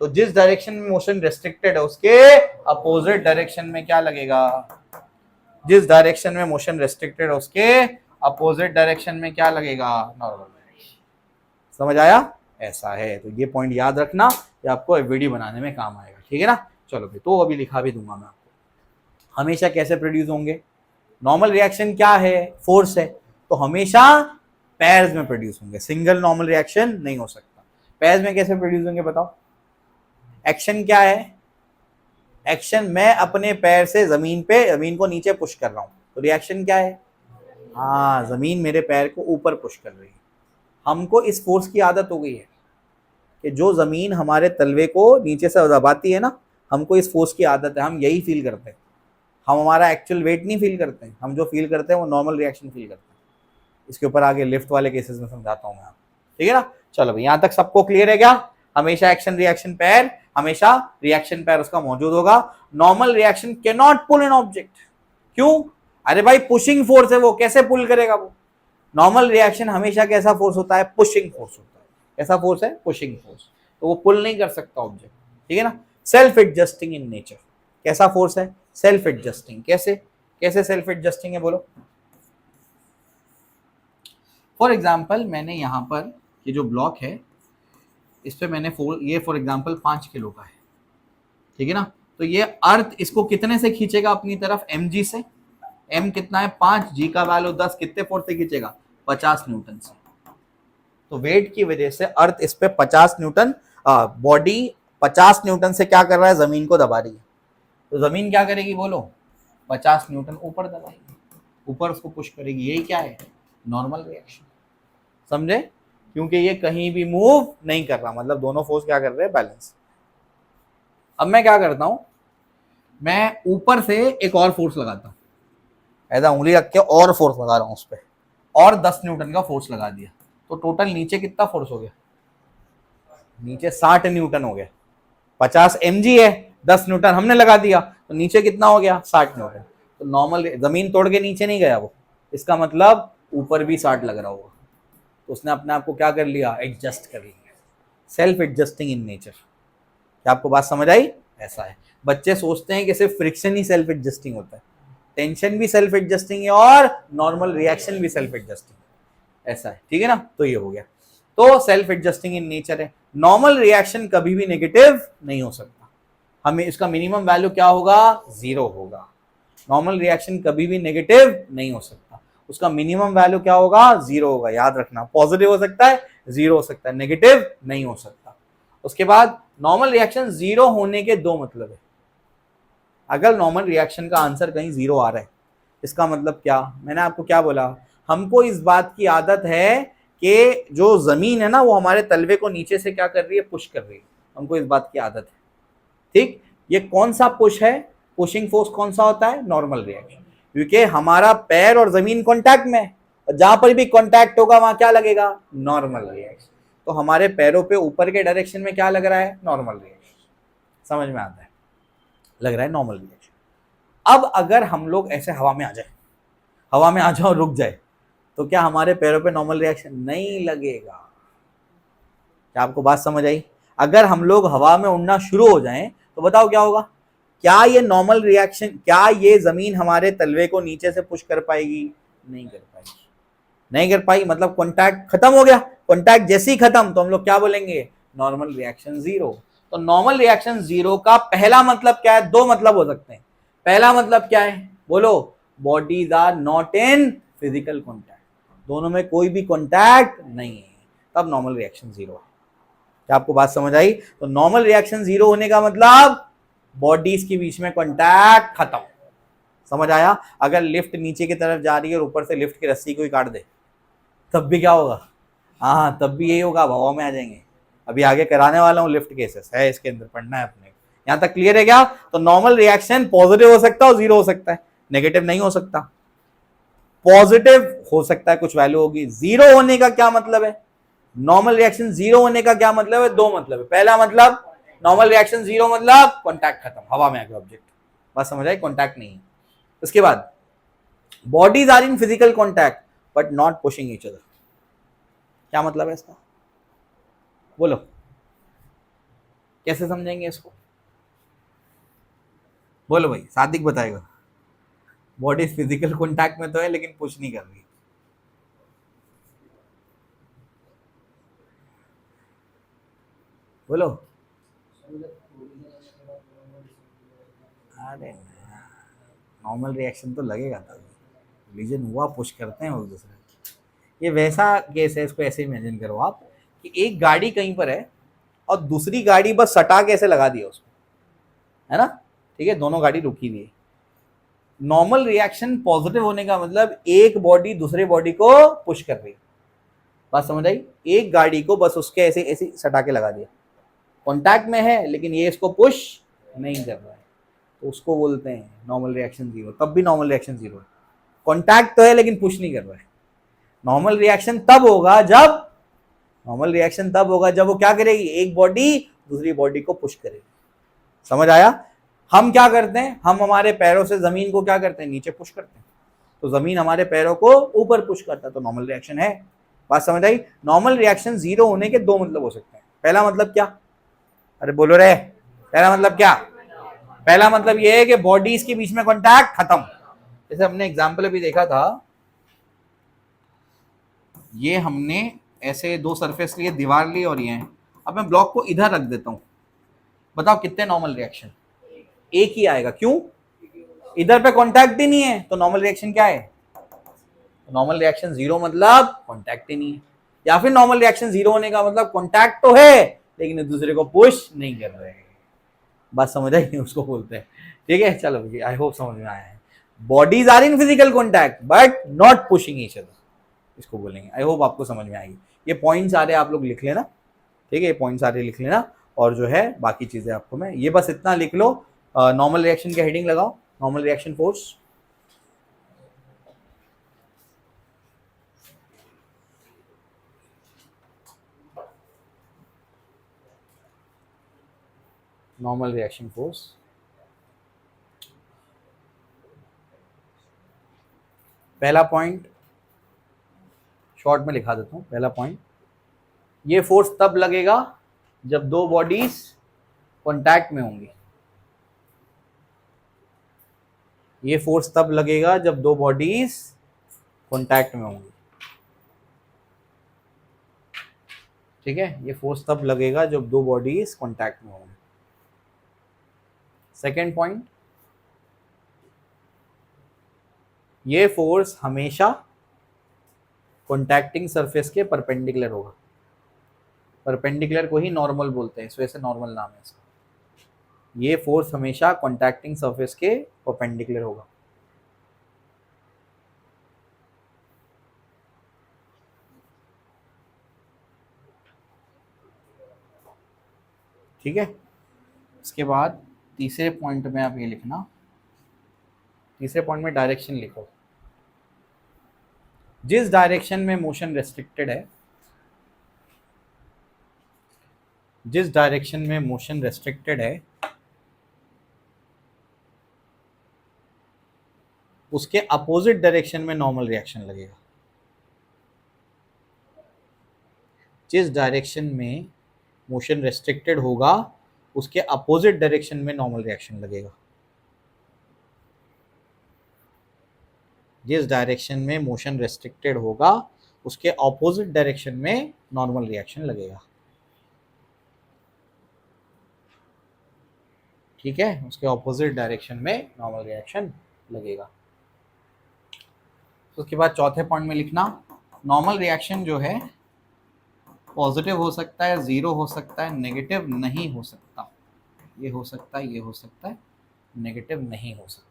तो जिस डायरेक्शन में मोशन रिस्ट्रिक्टेड है उसके अपोजिट डायरेक्शन में क्या लगेगा? जिस डायरेक्शन में मोशन रेस्ट्रिक्टेड है उसके अपोजिट डायरेक्शन में क्या लगेगा? नॉर्मल। समझ आया? ऐसा है। तो ये पॉइंट याद रखना, ये आपको वीडियो बनाने में काम आएगा। ठीक है ना। चलो भाई, तो अभी लिखा भी दूंगा मैं आपको। हमेशा कैसे प्रोड्यूस होंगे? नॉर्मल रिएक्शन क्या है? फोर्स है, तो हमेशा पैर्स में प्रोड्यूस होंगे, सिंगल नॉर्मल रिएक्शन नहीं हो सकता। पैर्स में कैसे प्रोड्यूस होंगे बताओ? एक्शन क्या है? एक्शन, मैं अपने पैर से जमीन को नीचे पुश कर रहा हूं, तो रिएक्शन क्या है? हाँ, जमीन मेरे पैर को ऊपर पुश कर रही है। हमको इस फोर्स की आदत हो गई है कि जो जमीन हमारे तलवे को नीचे से दबाती है ना, हमको इस फोर्स की आदत है, हम यही फील करते हैं। हम हमारा एक्चुअल वेट नहीं फील करते हैं, हम जो फील करते हैं वो नॉर्मल रिएक्शन फील करते हैं। इसके ऊपर आगे लिफ्ट वाले केसेस में समझाता हूँ मैं आपको। ठीक है ना। चलो भाई, यहां तक सबको क्लियर है क्या? हमेशा एक्शन रिएक्शन पैर, हमेशा रिएक्शन पैर उसका मौजूद होगा। Normal reaction can not pull an object. क्यों? अरे भाई पुशिंग फोर्स है, वो कैसे पुल करेगा? वो नॉर्मल रिएक्शन हमेशा कैसा फोर्स होता है? पुशिंग फोर्स होता है। कैसा फोर्स है? Pushing force. तो वो पुल नहीं कर सकता ऑब्जेक्ट। ठीक है ना। Self adjusting in nature. कैसा फोर्स है? Self adjusting. कैसे कैसे सेल्फ एडजस्टिंग है बोलो? फॉर एग्जाम्पल, मैंने यहाँ पर ये जो ब्लॉक है इस पे मैंने ये फॉर एग्जाम्पल 5 किलो का है। ठीक है ना। तो ये अर्थ इसको कितने से खींचेगा अपनी तरफ? mg से। m कितना है 5, g का वैल्यू 10, कितने फोर्स से खींचेगा 50 न्यूटन से। तो वेट की वजह से अर्थ इस पे 50 न्यूटन, बॉडी 50 न्यूटन से क्या कर रहा है, जमीन को दबा रही है। तो जमीन क्या करेगी बोलो, 50 न्यूटन ऊपर दबाएगी, ऊपर उसको पुश करेगी। यही क्या है, नॉर्मल रिएक्शन। समझे, क्योंकि ये कहीं भी मूव नहीं कर रहा, मतलब दोनों फोर्स क्या कर रहे हैं, बैलेंस। अब मैं क्या करता हूं, मैं ऊपर से एक और फोर्स लगाता हूं, ऐसा उंगली रख के और फोर्स लगा रहा हूं उस पर, और 10 न्यूटन का फोर्स लगा दिया। तो टोटल नीचे कितना फोर्स हो गया, नीचे 60 न्यूटन हो गया। 50 mg है, 10 न्यूटन हमने लगा दिया, तो नीचे कितना हो गया 60 न्यूटन। तो नॉर्मल, जमीन तोड़ के नीचे नहीं गया वो, इसका मतलब ऊपर भी 60 लग रहा होगा। तो उसने अपने आप को क्या कर लिया, एडजस्ट कर लिया। Self adjusting in nature. क्या आपको बात समझ आई? ऐसा है। बच्चे सोचते हैं कि सिर्फ फ्रिक्शन ही सेल्फ एडजस्टिंग होता है, टेंशन भी सेल्फ एडजस्टिंग है और नॉर्मल रिएक्शन भी सेल्फ एडजस्टिंग, ऐसा है, ठीक है ना। तो ये हो गया, तो सेल्फ एडजस्टिंग इन नेचर है। नॉर्मल रिएक्शन कभी भी नेगेटिव नहीं हो सकता, हमें इसका मिनिमम वैल्यू क्या होगा, 0 होगा। नॉर्मल रिएक्शन कभी भी नेगेटिव नहीं हो सकता, उसका मिनिमम वैल्यू क्या होगा, 0 होगा। याद रखना, पॉजिटिव हो सकता है, 0 हो सकता है, नेगेटिव नहीं हो सकता। उसके बाद नॉर्मल रिएक्शन 0 होने के दो मतलब है। अगर नॉर्मल रिएक्शन का आंसर कहीं 0 आ रहा है, इसका मतलब क्या, मैंने आपको क्या बोला, हमको इस बात की आदत है कि जो जमीन है ना वो हमारे तलवे को नीचे से क्या कर रही है, पुश कर रही है। हमको इस बात की आदत है, ठीक। ये कौन सा पुश है, पुशिंग फोर्स कौन सा होता है, नॉर्मल रिएक्शन। क्योंकि हमारा पैर और जमीन कांटेक्ट में है, और जहां पर भी कांटेक्ट होगा वहां क्या लगेगा, नॉर्मल रिएक्शन। तो हमारे पैरों पे ऊपर के डायरेक्शन में क्या लग रहा है, नॉर्मल रिएक्शन। समझ में आता है, लग रहा है नॉर्मल रिएक्शन। अब अगर हम लोग ऐसे हवा में आ जाए, हवा में आ जाओ, रुक जाए, तो क्या हमारे पैरों पे नॉर्मल रिएक्शन नहीं लगेगा? क्या आपको बात समझ आई? अगर हम लोग हवा में उड़ना शुरू हो जाएं तो बताओ क्या होगा, क्या ये नॉर्मल रिएक्शन, क्या ये जमीन हमारे तलवे को नीचे से पुश कर पाएगी, नहीं कर पाएगी। नहीं कर पाई मतलब कांटेक्ट खत्म हो गया, कांटेक्ट जैसे ही खत्म तो हम लोग क्या बोलेंगे, नॉर्मल रिएक्शन 0। तो नॉर्मल रिएक्शन 0 का पहला मतलब क्या है, दो मतलब हो सकते हैं। पहला मतलब क्या है बोलो, bodies are not in physical contact, दोनों में कोई भी कॉन्टैक्ट नहीं है, तब नॉर्मल रिएक्शन 0 है। क्या आपको बात समझ आई? तो नॉर्मल रिएक्शन 0 होने का मतलब बॉडीज के बीच में कॉन्टैक्ट खत्म। समझ आया? अगर लिफ्ट नीचे की तरफ जा रही है और ऊपर से लिफ्ट की रस्सी कोई काट दे तब भी क्या होगा, हाँ तब भी यही होगा, हवा में आ जाएंगे। अभी आगे कराने वाला हूँ लिफ्ट केसेस है, इसके अंदर पढ़ना है अपने। यहां तक क्लियर है क्या? तो नॉर्मल रिएक्शन पॉजिटिव हो सकता है और 0 हो सकता है, नेगेटिव नहीं हो सकता। पॉजिटिव हो सकता है, कुछ वैल्यू होगी। 0 होने का क्या मतलब है, नॉर्मल रिएक्शन 0 होने का क्या मतलब है, दो मतलब है। पहला मतलब नॉर्मल रिएक्शन 0 मतलब कॉन्टैक्ट खत्म, हवा में आ गया ऑब्जेक्ट, बात समझ आई, कॉन्टैक्ट नहीं। उसके बाद bodies are in physical contact but not pushing each other. क्या मतलब है इसका, बोलो कैसे समझेंगे इसको, बोलो भाई, सादिक बताएगा। बॉडी फिजिकल कॉन्टैक्ट में तो है लेकिन पुश नहीं कर रही, बोलो। अरे नॉर्मल रिएक्शन तो लगेगा तभी, रिलीजन हुआ, पुश करते हैं एक दूसरे। ये वैसा केस है, इसको ऐसे इमेजिन करो आप कि एक गाड़ी कहीं पर है और दूसरी गाड़ी बस सटा के ऐसे लगा दिया उसको, है ना, ठीक है, दोनों गाड़ी रुकी हुई है। नॉर्मल रिएक्शन पॉजिटिव होने का मतलब एक बॉडी दूसरे बॉडी को पुश कर रही है, बात समझ आई। एक गाड़ी को बस उसके ऐसे ऐसे सटा के लगा दिया, कॉन्टैक्ट में है लेकिन ये इसको पुश नहीं कर रहा है, तो उसको बोलते हैं नॉर्मल रिएक्शन 0। तब भी नॉर्मल रिएक्शन 0 है, कॉन्टैक्ट तो है लेकिन पुश नहीं कर रहा है। नॉर्मल रिएक्शन तब होगा जब, नॉर्मल रिएक्शन तब होगा जब वो क्या करेगी, एक बॉडी दूसरी बॉडी को पुश करेगी। समझ आया? हम क्या करते हैं, हम हमारे पैरों से जमीन को क्या करते हैं, नीचे पुश करते हैं, तो जमीन हमारे पैरों को ऊपर पुश करता है, तो नॉर्मल रिएक्शन है। बात समझ आई? नॉर्मल रिएक्शन 0 होने के दो मतलब हो सकते हैं। पहला मतलब क्या, अरे बोलो रे, पहला मतलब क्या, पहला मतलब ये है कि बॉडीज के बीच में कॉन्टैक्ट खत्म। जैसे हमने एग्जाम्पल अभी देखा था, ये हमने ऐसे दो सरफेस लिए, दीवार ली और ये है। अब मैं ब्लॉक को इधर रख देता हूं, बताओ कितने नॉर्मल रिएक्शन, एक ही आएगा। क्यों? इधर पे कांटेक्ट ही नहीं है तो नॉर्मल रिएक्शन क्या है? नॉर्मल रिएक्शन जीरो मतलब कांटेक्ट ही नहीं है, या फिर नॉर्मल रिएक्शन जीरो होने का मतलब कांटेक्ट तो है लेकिन एक दूसरे को पुश नहीं कर रहे हैं। बात समझ आई? उसको बोलते हैं। ठीक है, चलो भैया, आई होप समझ में आया है। Bodies are in physical contact but not pushing each other, इसको बोलेंगे। आई होप आपको समझ में आएगी। ये पॉइंट सारे आप लोग लिख लेना, ठीक है, ये पॉइंट सारे लिख लेना। और जो है बाकी चीजें आपको मैं ये बस इतना लिख लो, नॉर्मल रिएक्शन के हेडिंग लगाओ, normal reaction force. Normal reaction force, पहला पॉइंट शॉर्ट में लिखा देता हूं। पहला पॉइंट, ये फोर्स तब लगेगा जब दो बॉडीज कांटेक्ट में होंगी। ये फोर्स तब लगेगा जब दो बॉडीज कांटेक्ट में होंगी। ठीक है, ये फोर्स तब लगेगा जब दो बॉडीज कांटेक्ट में होंगी। सेकेंड पॉइंट, ये फोर्स हमेशा कॉन्टैक्टिंग सरफेस के परपेंडिकुलर होगा। परपेंडिकुलर को ही नॉर्मल बोलते हैं, इस वजह से नॉर्मल नाम है इसका। ये फोर्स हमेशा कॉन्टैक्टिंग सरफेस के परपेंडिकुलर होगा। ठीक है, इसके बाद तीसरे पॉइंट में आप ये लिखना, तीसरे पॉइंट में डायरेक्शन लिखो। जिस डायरेक्शन में मोशन रेस्ट्रिक्टेड है, जिस डायरेक्शन में मोशन रेस्ट्रिक्टेड है उसके अपोजिट डायरेक्शन में नॉर्मल रिएक्शन लगेगा। जिस डायरेक्शन में मोशन रेस्ट्रिक्टेड होगा उसके अपोजिट डायरेक्शन में नॉर्मल रिएक्शन लगेगा। जिस डायरेक्शन में मोशन रेस्ट्रिक्टेड होगा उसके ऑपोजिट डायरेक्शन में नॉर्मल रिएक्शन लगेगा। ठीक है, उसके ऑपोजिट डायरेक्शन में नॉर्मल रिएक्शन लगेगा। तो उसके बाद चौथे पॉइंट में लिखना, नॉर्मल रिएक्शन जो है पॉजिटिव हो सकता है, जीरो हो सकता है, नेगेटिव नहीं हो सकता। ये हो सकता है, ये हो सकता है, नेगेटिव नहीं हो सकता।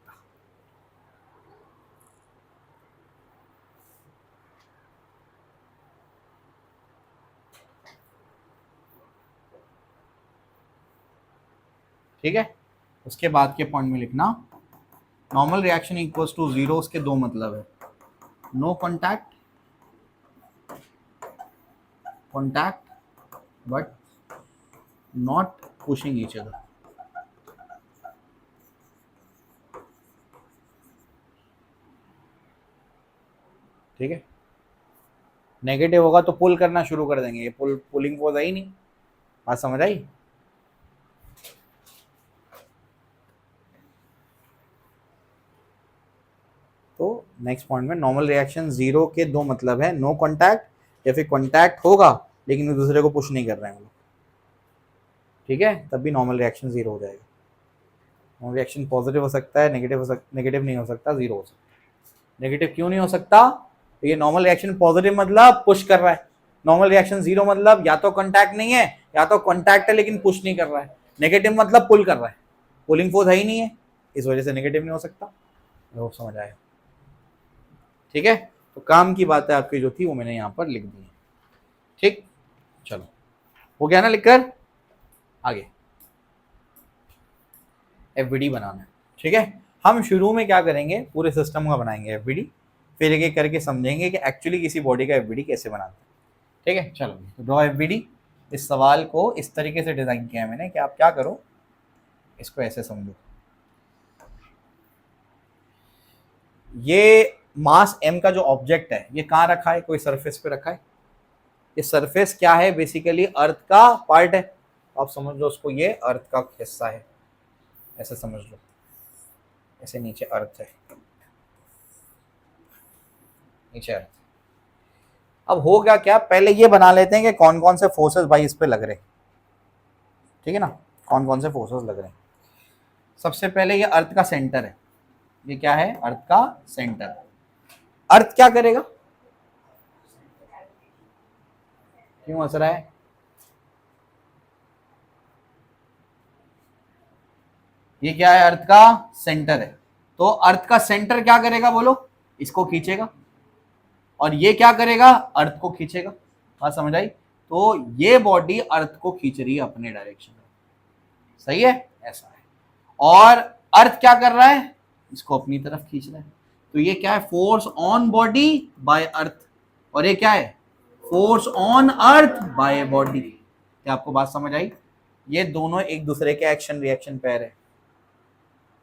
ठीक है, उसके बाद के पॉइंट में लिखना, normal reaction equals to zero, उसके दो मतलब है, no contact, contact but not pushing each other. ठीक है, नेगेटिव होगा तो पुल करना शुरू कर देंगे, ये पुलिंग फोर्स आई नहीं। बात समझ आई? तो नेक्स्ट पॉइंट में नॉर्मल रिएक्शन जीरो के दो मतलब है, नो कॉन्टैक्ट या फिर कॉन्टैक्ट होगा लेकिन एक दूसरे को पुश नहीं कर रहे हैं हम लोग। ठीक है, तब भी नॉर्मल रिएक्शन जीरो हो जाएगा। नॉर्मल रिएक्शन पॉजिटिव हो सकता है, नेगेटिव नहीं हो सकता, जीरो हो सकता है। नेगेटिव क्यों नहीं हो सकता? ये नॉर्मल रिएक्शन पॉजिटिव मतलब पुश कर रहा है, नॉर्मल रिएक्शन जीरो मतलब या तो कॉन्टैक्ट नहीं है या तो कॉन्टैक्ट है लेकिन पुश नहीं कर रहा है। नेगेटिव मतलब पुल कर रहा है, पुलिंग फोर्स है ही नहीं है, इस वजह से नेगेटिव नहीं हो सकता। वो समझ आया? ठीक है, तो काम की बातें आपकी जो थी वो मैंने यहाँ पर लिख दी है। ठीक, चलो हो गया ना लिखकर? आगे एफबीडी बनाना है। ठीक है, हम शुरू में क्या करेंगे, पूरे सिस्टम का बनाएंगे एफबीडी, फिर एक एक करके समझेंगे कि एक्चुअली किसी बॉडी का एफबीडी कैसे बनाते हैं। ठीक है, चलो तो ड्रॉ एफबीडी। इस सवाल को इस तरीके से डिजाइन किया है मैंने कि आप क्या करो, इसको ऐसे समझो, ये मास m का जो ऑब्जेक्ट है ये कहाँ रखा है, कोई सरफेस पे रखा है। ये सरफेस क्या है, बेसिकली अर्थ का पार्ट है, आप समझ लो उसको, ये अर्थ का हिस्सा है, ऐसे समझ लो, ऐसे नीचे अर्थ है, नीचे अर्थ। अब हो गया क्या, पहले ये बना लेते हैं कि कौन कौन से फोर्सेस भाई इस पे लग रहे हैं। ठीक है ना, कौन कौन से फोर्सेस लग रहे हैं। सबसे पहले ये अर्थ का सेंटर है, ये क्या है? अर्थ का सेंटर। अर्थ क्या करेगा? क्यों हंस रहा है? ये क्या है? अर्थ का सेंटर है। तो अर्थ का सेंटर क्या करेगा बोलो? इसको खींचेगा। और ये क्या करेगा? अर्थ को खींचेगा। बात समझ आई? तो ये बॉडी अर्थ को खींच रही है अपने डायरेक्शन में। सही है? ऐसा है। और अर्थ क्या कर रहा है? इसको अपनी तरफ खींच रहा है। तो ये क्या है? फोर्स ऑन बॉडी बाय अर्थ। और ये क्या है? Force on earth by body. क्या आपको बात समझ आई? ये दोनों एक दूसरे के एक्शन रिएक्शन पेयर है।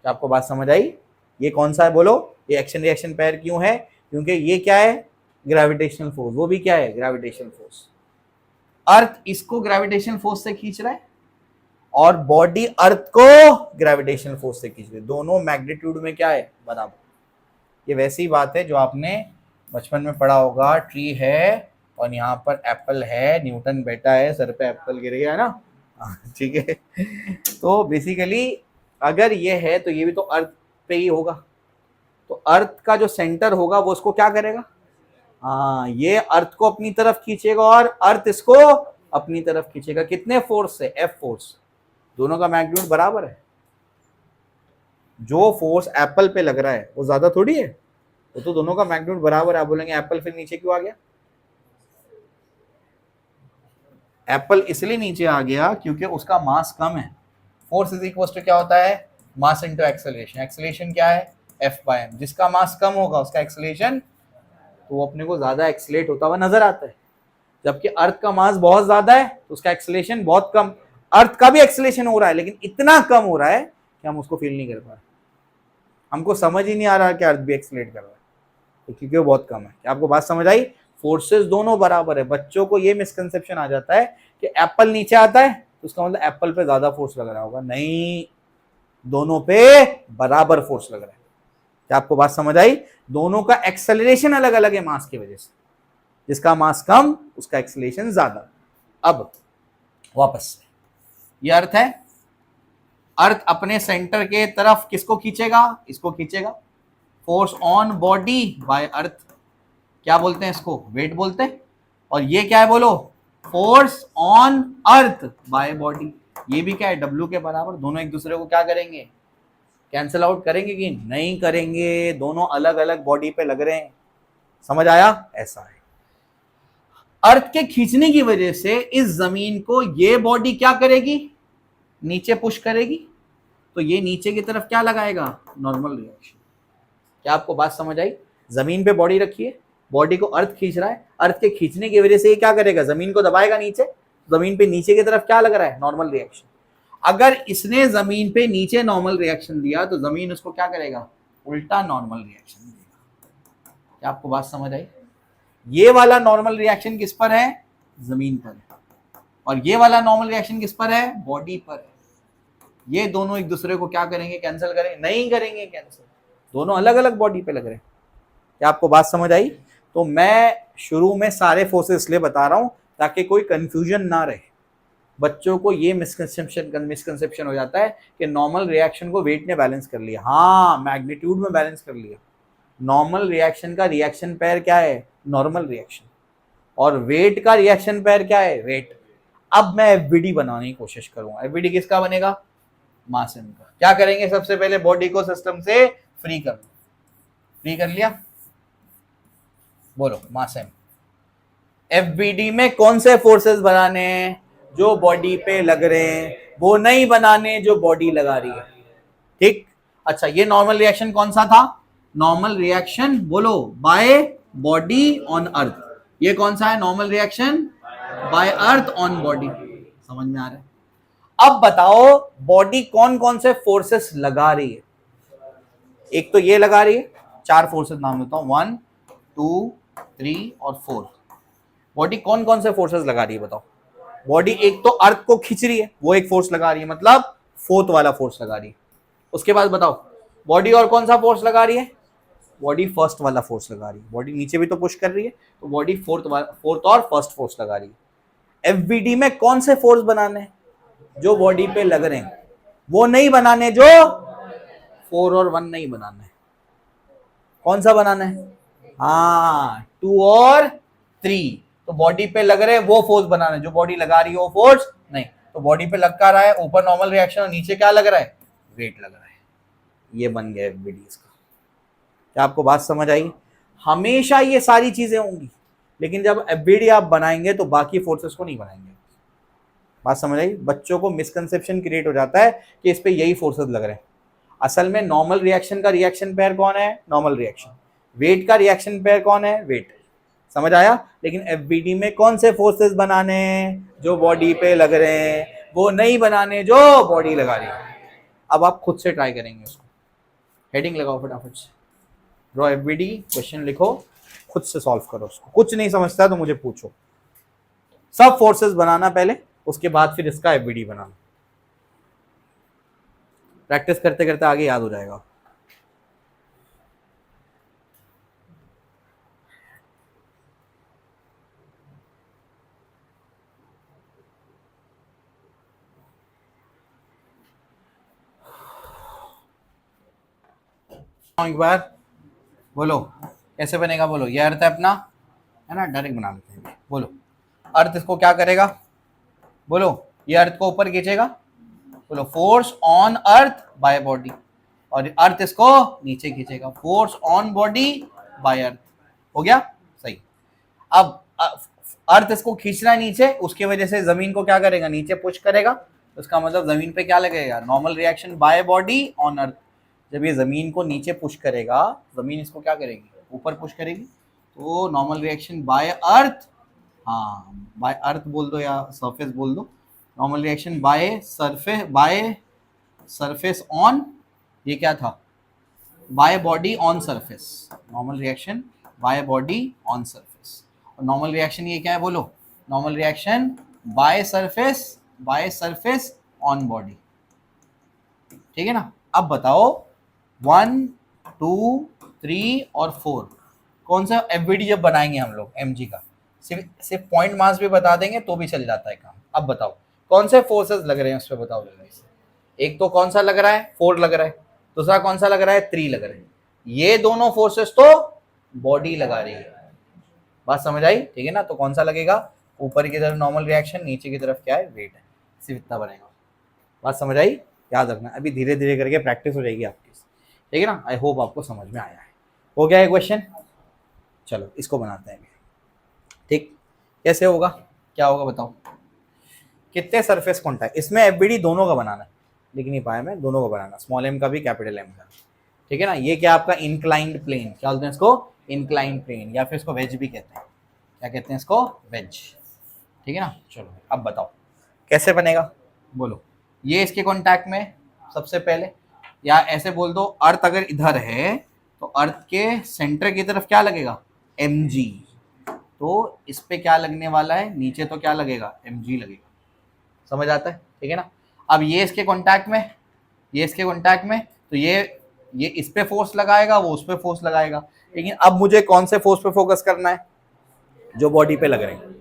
क्या आपको बात समझ आई? ये कौन सा है बोलो? ये एक्शन रिएक्शन पेयर क्यों है? क्योंकि ये क्या है? Gravitational force. वो भी क्या है? Gravitational force. अर्थ इसको ग्रेविटेशनल फोर्स से खींच रहा है और बॉडी अर्थ को ग्रेविटेशनल फोर्स से खींच रही है। दोनों मैग्नीट्यूड में क्या है? बराबर। ये वैसी बात है जो आपने बचपन में पढ़ा होगा। ट्री है और यहाँ पर एप्पल है, न्यूटन बैठा है, सर पे एप्पल गिर गया है ना। ठीक है। तो बेसिकली अगर ये है तो ये भी तो अर्थ पे ही होगा। तो अर्थ का जो सेंटर होगा वो उसको क्या करेगा? हाँ, ये अर्थ को अपनी तरफ खींचेगा और अर्थ इसको अपनी तरफ खींचेगा। कितने फोर्स से? F force. दोनों का मैग्नीट्यूड बराबर है। जो फोर्स एप्पल पे लग रहा है वो ज्यादा थोड़ी है। वो तो दोनों का मैग्नीट्यूड बराबर है। आप बोलेंगे एप्पल फिर नीचे क्यों आ गया? एप्पल इसलिए नीचे आ गया क्योंकि उसका मास कम है। फोर्स इज इक्वल टू क्या होता है? Mass into acceleration. एक्सेलरेशन क्या है? F by M. जिसका मास कम होगा उसका एक्सेलरेशन, तो वो अपने को ज्यादा एक्सेलरेट होता हुआ नजर आता है। जबकि अर्थ का मास बहुत ज्यादा है तो उसका एक्सेलरेशन बहुत कम। अर्थ का भी एक्सेलरेशन हो रहा है लेकिन इतना कम हो रहा है कि हम उसको फील नहीं कर पा रहे। हमको समझ ही नहीं आ रहा कि अर्थ भी एक्सेलरेट कर रहा है, तो क्योंकि वो बहुत कम है। क्या आपको बात समझ आई? फोर्सेस दोनों बराबर है। बच्चों को ये मिसकंसेप्शन आ जाता है कि एप्पल नीचे आता है तो उसका मतलब एप्पल पे ज्यादा फोर्स लग रहा होगा। नहीं, दोनों पे बराबर फोर्स लग रहा है। क्या आपको बात समझ आई? दोनों का एक्सेलरेशन अलग अलग है मास की वजह से। जिसका मास कम उसका एक्सेलरेशन ज्यादा। अब वापस से, ये अर्थ है। अर्थ अपने सेंटर के तरफ किसको खींचेगा? इसको खींचेगा। फोर्स ऑन बॉडी बाय अर्थ, क्या बोलते हैं इसको? वेट बोलते हैं। और ये क्या है बोलो? Force on earth by body. ये भी क्या है? डब्ल्यू के बराबर। दोनों एक दूसरे को क्या करेंगे? कैंसिल आउट करेंगे कि नहीं करेंगे? दोनों अलग अलग बॉडी पे लग रहे हैं। समझ आया? ऐसा है। अर्थ के खींचने की वजह से इस जमीन को ये बॉडी क्या करेगी? नीचे पुश करेगी। तो ये नीचे की तरफ क्या लगाएगा? Normal reaction. क्या आपको बात समझ आई? जमीन पे बॉडी रखी है, बॉडी को अर्थ खींच रहा है। अर्थ के खींचने की वजह से ये क्या करेगा? जमीन को दबाएगा नीचे। जमीन पे नीचे की तरफ क्या लग रहा है? Normal reaction. अगर इसने जमीन पे नीचे नॉर्मल रिएक्शन दिया तो जमीन उसको क्या करेगा? उल्टा नॉर्मल रिएक्शन देगा। क्या आपको बात समझ आई? ये वाला नॉर्मल रिएक्शन किस पर है? जमीन पर है। और ये वाला नॉर्मल रिएक्शन किस पर है? बॉडी पर है। ये दोनों एक दूसरे को क्या करेंगे? कैंसिल करेंगे? नहीं करेंगे कैंसिल। दोनों अलग अलग बॉडी पे लग रहे हैं। क्या आपको बात समझ आई? तो मैं शुरू में सारे फोर्सेस इसलिए बता रहा हूं ताकि कोई कंफ्यूजन ना रहे। बच्चों को ये मिसकंसेप्शन हो जाता है कि नॉर्मल रिएक्शन को वेट ने बैलेंस कर लिया। हाँ, मैग्नीट्यूड में बैलेंस कर लिया। नॉर्मल रिएक्शन का रिएक्शन पेयर क्या है? Normal reaction. और वेट का रिएक्शन पेयर क्या है? वेट। अब मैं एफबीडी बनाने की कोशिश करूंगा। एफबीडी किसका बनेगा? मास एम का। क्या करेंगे? सबसे पहले बॉडी को सिस्टम से फ्री कर लो। फ्री कर लिया, बोलो मास एम। एफबीडी में कौन से फोर्सेस बनाने हैं? जो बॉडी पे लग रहे हैं, वो नहीं बनाने जो बॉडी लगा रही है। ठीक। अच्छा, ये नॉर्मल रिएक्शन कौन सा था? नॉर्मल रिएक्शन बोलो बाय बॉडी ऑन अर्थ। ये कौन सा है? Normal reaction by earth on body. समझ में आ रहा है? अब बताओ बॉडी कौन कौन से फोर्सेस लगा रही है? एक तो ये लगा रही है, 4 फोर्सेस नाम देता हूं, 1 2 3 और 4। बॉडी कौन कौन से फोर्सेस लगा रही है बताओ? बॉडी एक तो अर्थ को खींच रही है, वो एक फोर्स लगा रही है, मतलब 4th वाला फोर्स लगा रही है। उसके बाद बताओ बॉडी और कौन सा फोर्स लगा रही है? बॉडी 1st वाला फोर्स लगा रही है। बॉडी नीचे भी तो पुश कर रही है, तो बॉडी 4th और 1st फोर्स लगा रही है। एफबीडी में कौन से फोर्स बनाने हैं? जो बॉडी पे लग रहे हैं। वो नहीं बनाने जो 4 और 1 नहीं बनाना है। कौन सा बनाना है? हाँ 2 और 3। तो बॉडी पे लग रहे वो फोर्स बनाना है, जो बॉडी लगा रही है वो फोर्स नहीं। तो बॉडी पे लग का रहा है, ऊपर नॉर्मल रिएक्शन और नीचे क्या लग रहा है? वेट लग रहा है। ये बन गया एफबीडी इसका। क्या आपको बात समझ आई? हमेशा ये सारी चीजें होंगी, लेकिन जब एफबीडी आप बनाएंगे तो बाकी फोर्सेस को नहीं बनाएंगे। बात समझ आई? बच्चों को मिसकंसेप्शन क्रिएट हो जाता है कि इस पे यही फोर्सेस लग रहे हैं। असल में नॉर्मल रिएक्शन का रिएक्शन पेयर कौन है? Normal reaction. वेट का रिएक्शन पेयर कौन है? वेट। समझ आया? लेकिन एफबीडी में कौन से फोर्सेस बनाने हैं? जो बॉडी पे लग रहे हैं, वो नहीं बनाने जो बॉडी लगा रही है। अब आप खुद से ट्राई करेंगे उसको। हेडिंग लगाओ फटाफट से, ड्रॉ एफबीडी, क्वेश्चन लिखो, खुद से सॉल्व करो उसको। कुछ नहीं समझता तो मुझे पूछो। सब फोर्सेस बनाना पहले, उसके बाद फिर इसका एफबीडी बनाना। प्रैक्टिस करते करते आगे याद हो जाएगा। एक बार बोलो कैसे बनेगा, बोलो। ये अर्थ है अपना, है ना, डायरेक्ट बना लेते हैं। बोलो अर्थ इसको क्या करेगा? बोलो ये अर्थ को ऊपर खींचेगा। बोलो force on earth by body, और अर्थ इसको नीचे खींचेगा। फोर्स ऑन बॉडी बाय अर्थ। हो गया सही। अब अर्थ इसको खींच रहा है नीचे, उसकी वजह से जमीन को क्या करेगा? नीचे पुश करेगा। तो इसका मतलब जमीन पे क्या लगेगा? Normal reaction by body on earth. जब ये जमीन को नीचे पुश करेगा, जमीन इसको क्या करेगी? ऊपर पुश करेगी। तो नॉर्मल रिएक्शन बाय अर्थ, हाँ बाय अर्थ बोल दो या सरफेस बोल दो। Normal reaction by surface on, ये क्या था? By body on surface. Normal reaction by body on surface. और नॉर्मल रिएक्शन ये क्या है? बोलो normal reaction by surface on body. ठीक है ना? अब बताओ 1 2 3 और 4 कौन सा एफबीडी जब बनाएंगे हम लोग एमजी का, सिर्फ पॉइंट मास भी बता देंगे तो भी चल जाता है काम। अब बताओ कौन से फोर्सेस लग रहे हैं उस पर, बताओ जल्दी से। एक तो कौन सा लग रहा है? 4 लग रहा है। दूसरा कौन सा लग रहा है? 3 लग रहा है। ये दोनों फोर्सेस तो बॉडी लगा रही है। बात समझ आई? ठीक है ना? तो कौन सा लगेगा? ऊपर की तरफ नॉर्मल रिएक्शन, नीचे की तरफ क्या है? वेट है। सिर्फ इतना बनेगा। बात समझ आई? याद रखना, अभी धीरे धीरे करके प्रैक्टिस हो जाएगी आपकी। ठीक है ना? आई होप आपको समझ में आया है। हो गया ये क्वेश्चन? चलो इसको बनाते हैं। ठीक, कैसे होगा, क्या होगा बताओ? कितने सरफेस कॉन्टैक्ट? इसमें एफबीडी दोनों का बनाना है, लिख नहीं पाया मैं, दोनों का बनाना, स्मॉल एम का भी कैपिटल एम का। ठीक है ना? ये क्या आपका इंक्लाइंड प्लेन, क्या बोलते हैं इसको? इंक्लाइंड प्लेन, या फिर इसको वेज भी कहते हैं। क्या कहते हैं इसको? वेज। ठीक है ना? चलो अब बताओ कैसे बनेगा, बोलो। ये इसके कॉन्टैक्ट में सबसे पहले, या ऐसे बोल दो अर्थ अगर इधर है तो अर्थ के सेंटर की तरफ क्या लगेगा? mg। तो इस पे क्या लगने वाला है? नीचे तो क्या लगेगा? mg लगेगा। समझ आता है? ठीक है ना? अब ये इसके कॉन्टैक्ट में, ये इसके कॉन्टैक्ट में, तो ये इस पे फोर्स लगाएगा, वो उस पे फोर्स लगाएगा। लेकिन अब मुझे कौन से फोर्स पे फोकस करना है? जो बॉडी पे लग रहे हैं।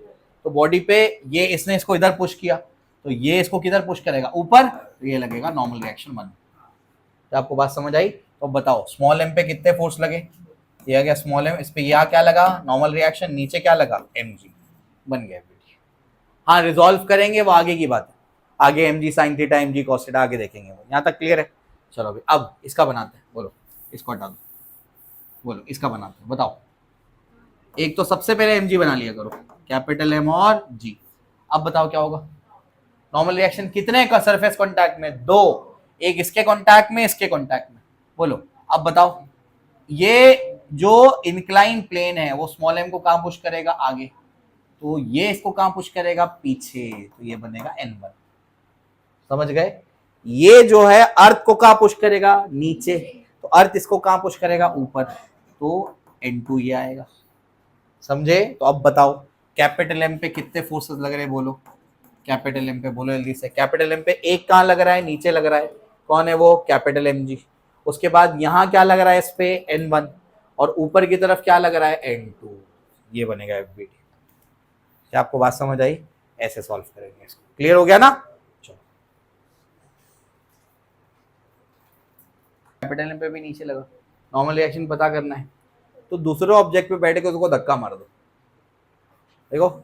तो बॉडी पे ये इसने इसको इधर पुश किया, तो ये इसको किधर पुश करेगा? ऊपर। तो ये लगेगा नॉर्मल रिएक्शन 1। तो आपको बात समझ आई? तो बताओ स्मॉल एम पे कितने फोर्स लगे? ये आ गया स्मॉल एम, इस पे यहाँ क्या लगा? Normal reaction. नीचे क्या लगा? mg। बन गया वीडियो। हाँ रिजॉल्व करेंगे, वो आगे की बात है। आगे mg sine theta, mg cos theta आगे देखेंगे। वो यहाँ तक क्लियर है? चलो अभी अब इसका बनाते हैं। बोलो इसको हटा दो, बोलो इसका बनाते हैं। बताओ, एक तो सबसे पहले mg बना लिया करो, कैपिटल एम और जी। अब बताओ क्या होगा? नॉर्मल रिएक्शन कितने का सरफेस कांटेक्ट में? 2। एक इसके कांटेक्ट में, इसके कांटेक्ट में। बोलो अब बताओ, ये जो इंक्लाइन प्लेन है वो स्मॉल एम को कहां पुश करेगा? आगे। तो ये इसको कहां पुश करेगा? पीछे। तो ये बनेगा n1। समझ गए? ये जो है अर्थ को कहां पुश करेगा? नीचे। तो अर्थ इसको कहां पुश करेगा? ऊपर। तो n2 ये आएगा। समझे? तो अब बताओ कैपिटल एम पे कितने फोर्सेस लग रहे हैं? बोलो कैपिटल एम पे, बोलो जल्दी से। कैपिटल एम पे एक कहां लग रहा है? नीचे लग रहा है। कौन है वो? Capital M G. उसके बाद यहां क्या लग रहा है? इस पे n1। और ऊपर की तरफ क्या लग रहा है? n2। ये बनेगा एफबीडी। क्या आपको बात समझ आई? ऐसे सॉल्व करेंगे इसको। क्लियर हो गया ना? चलो कैपिटल एम पे भी नीचे लगा, नॉर्मल रिएक्शन पता करना है। तो दूसरे ऑब्जेक्ट पे बैठ के उसको धक्का मार दो। देखो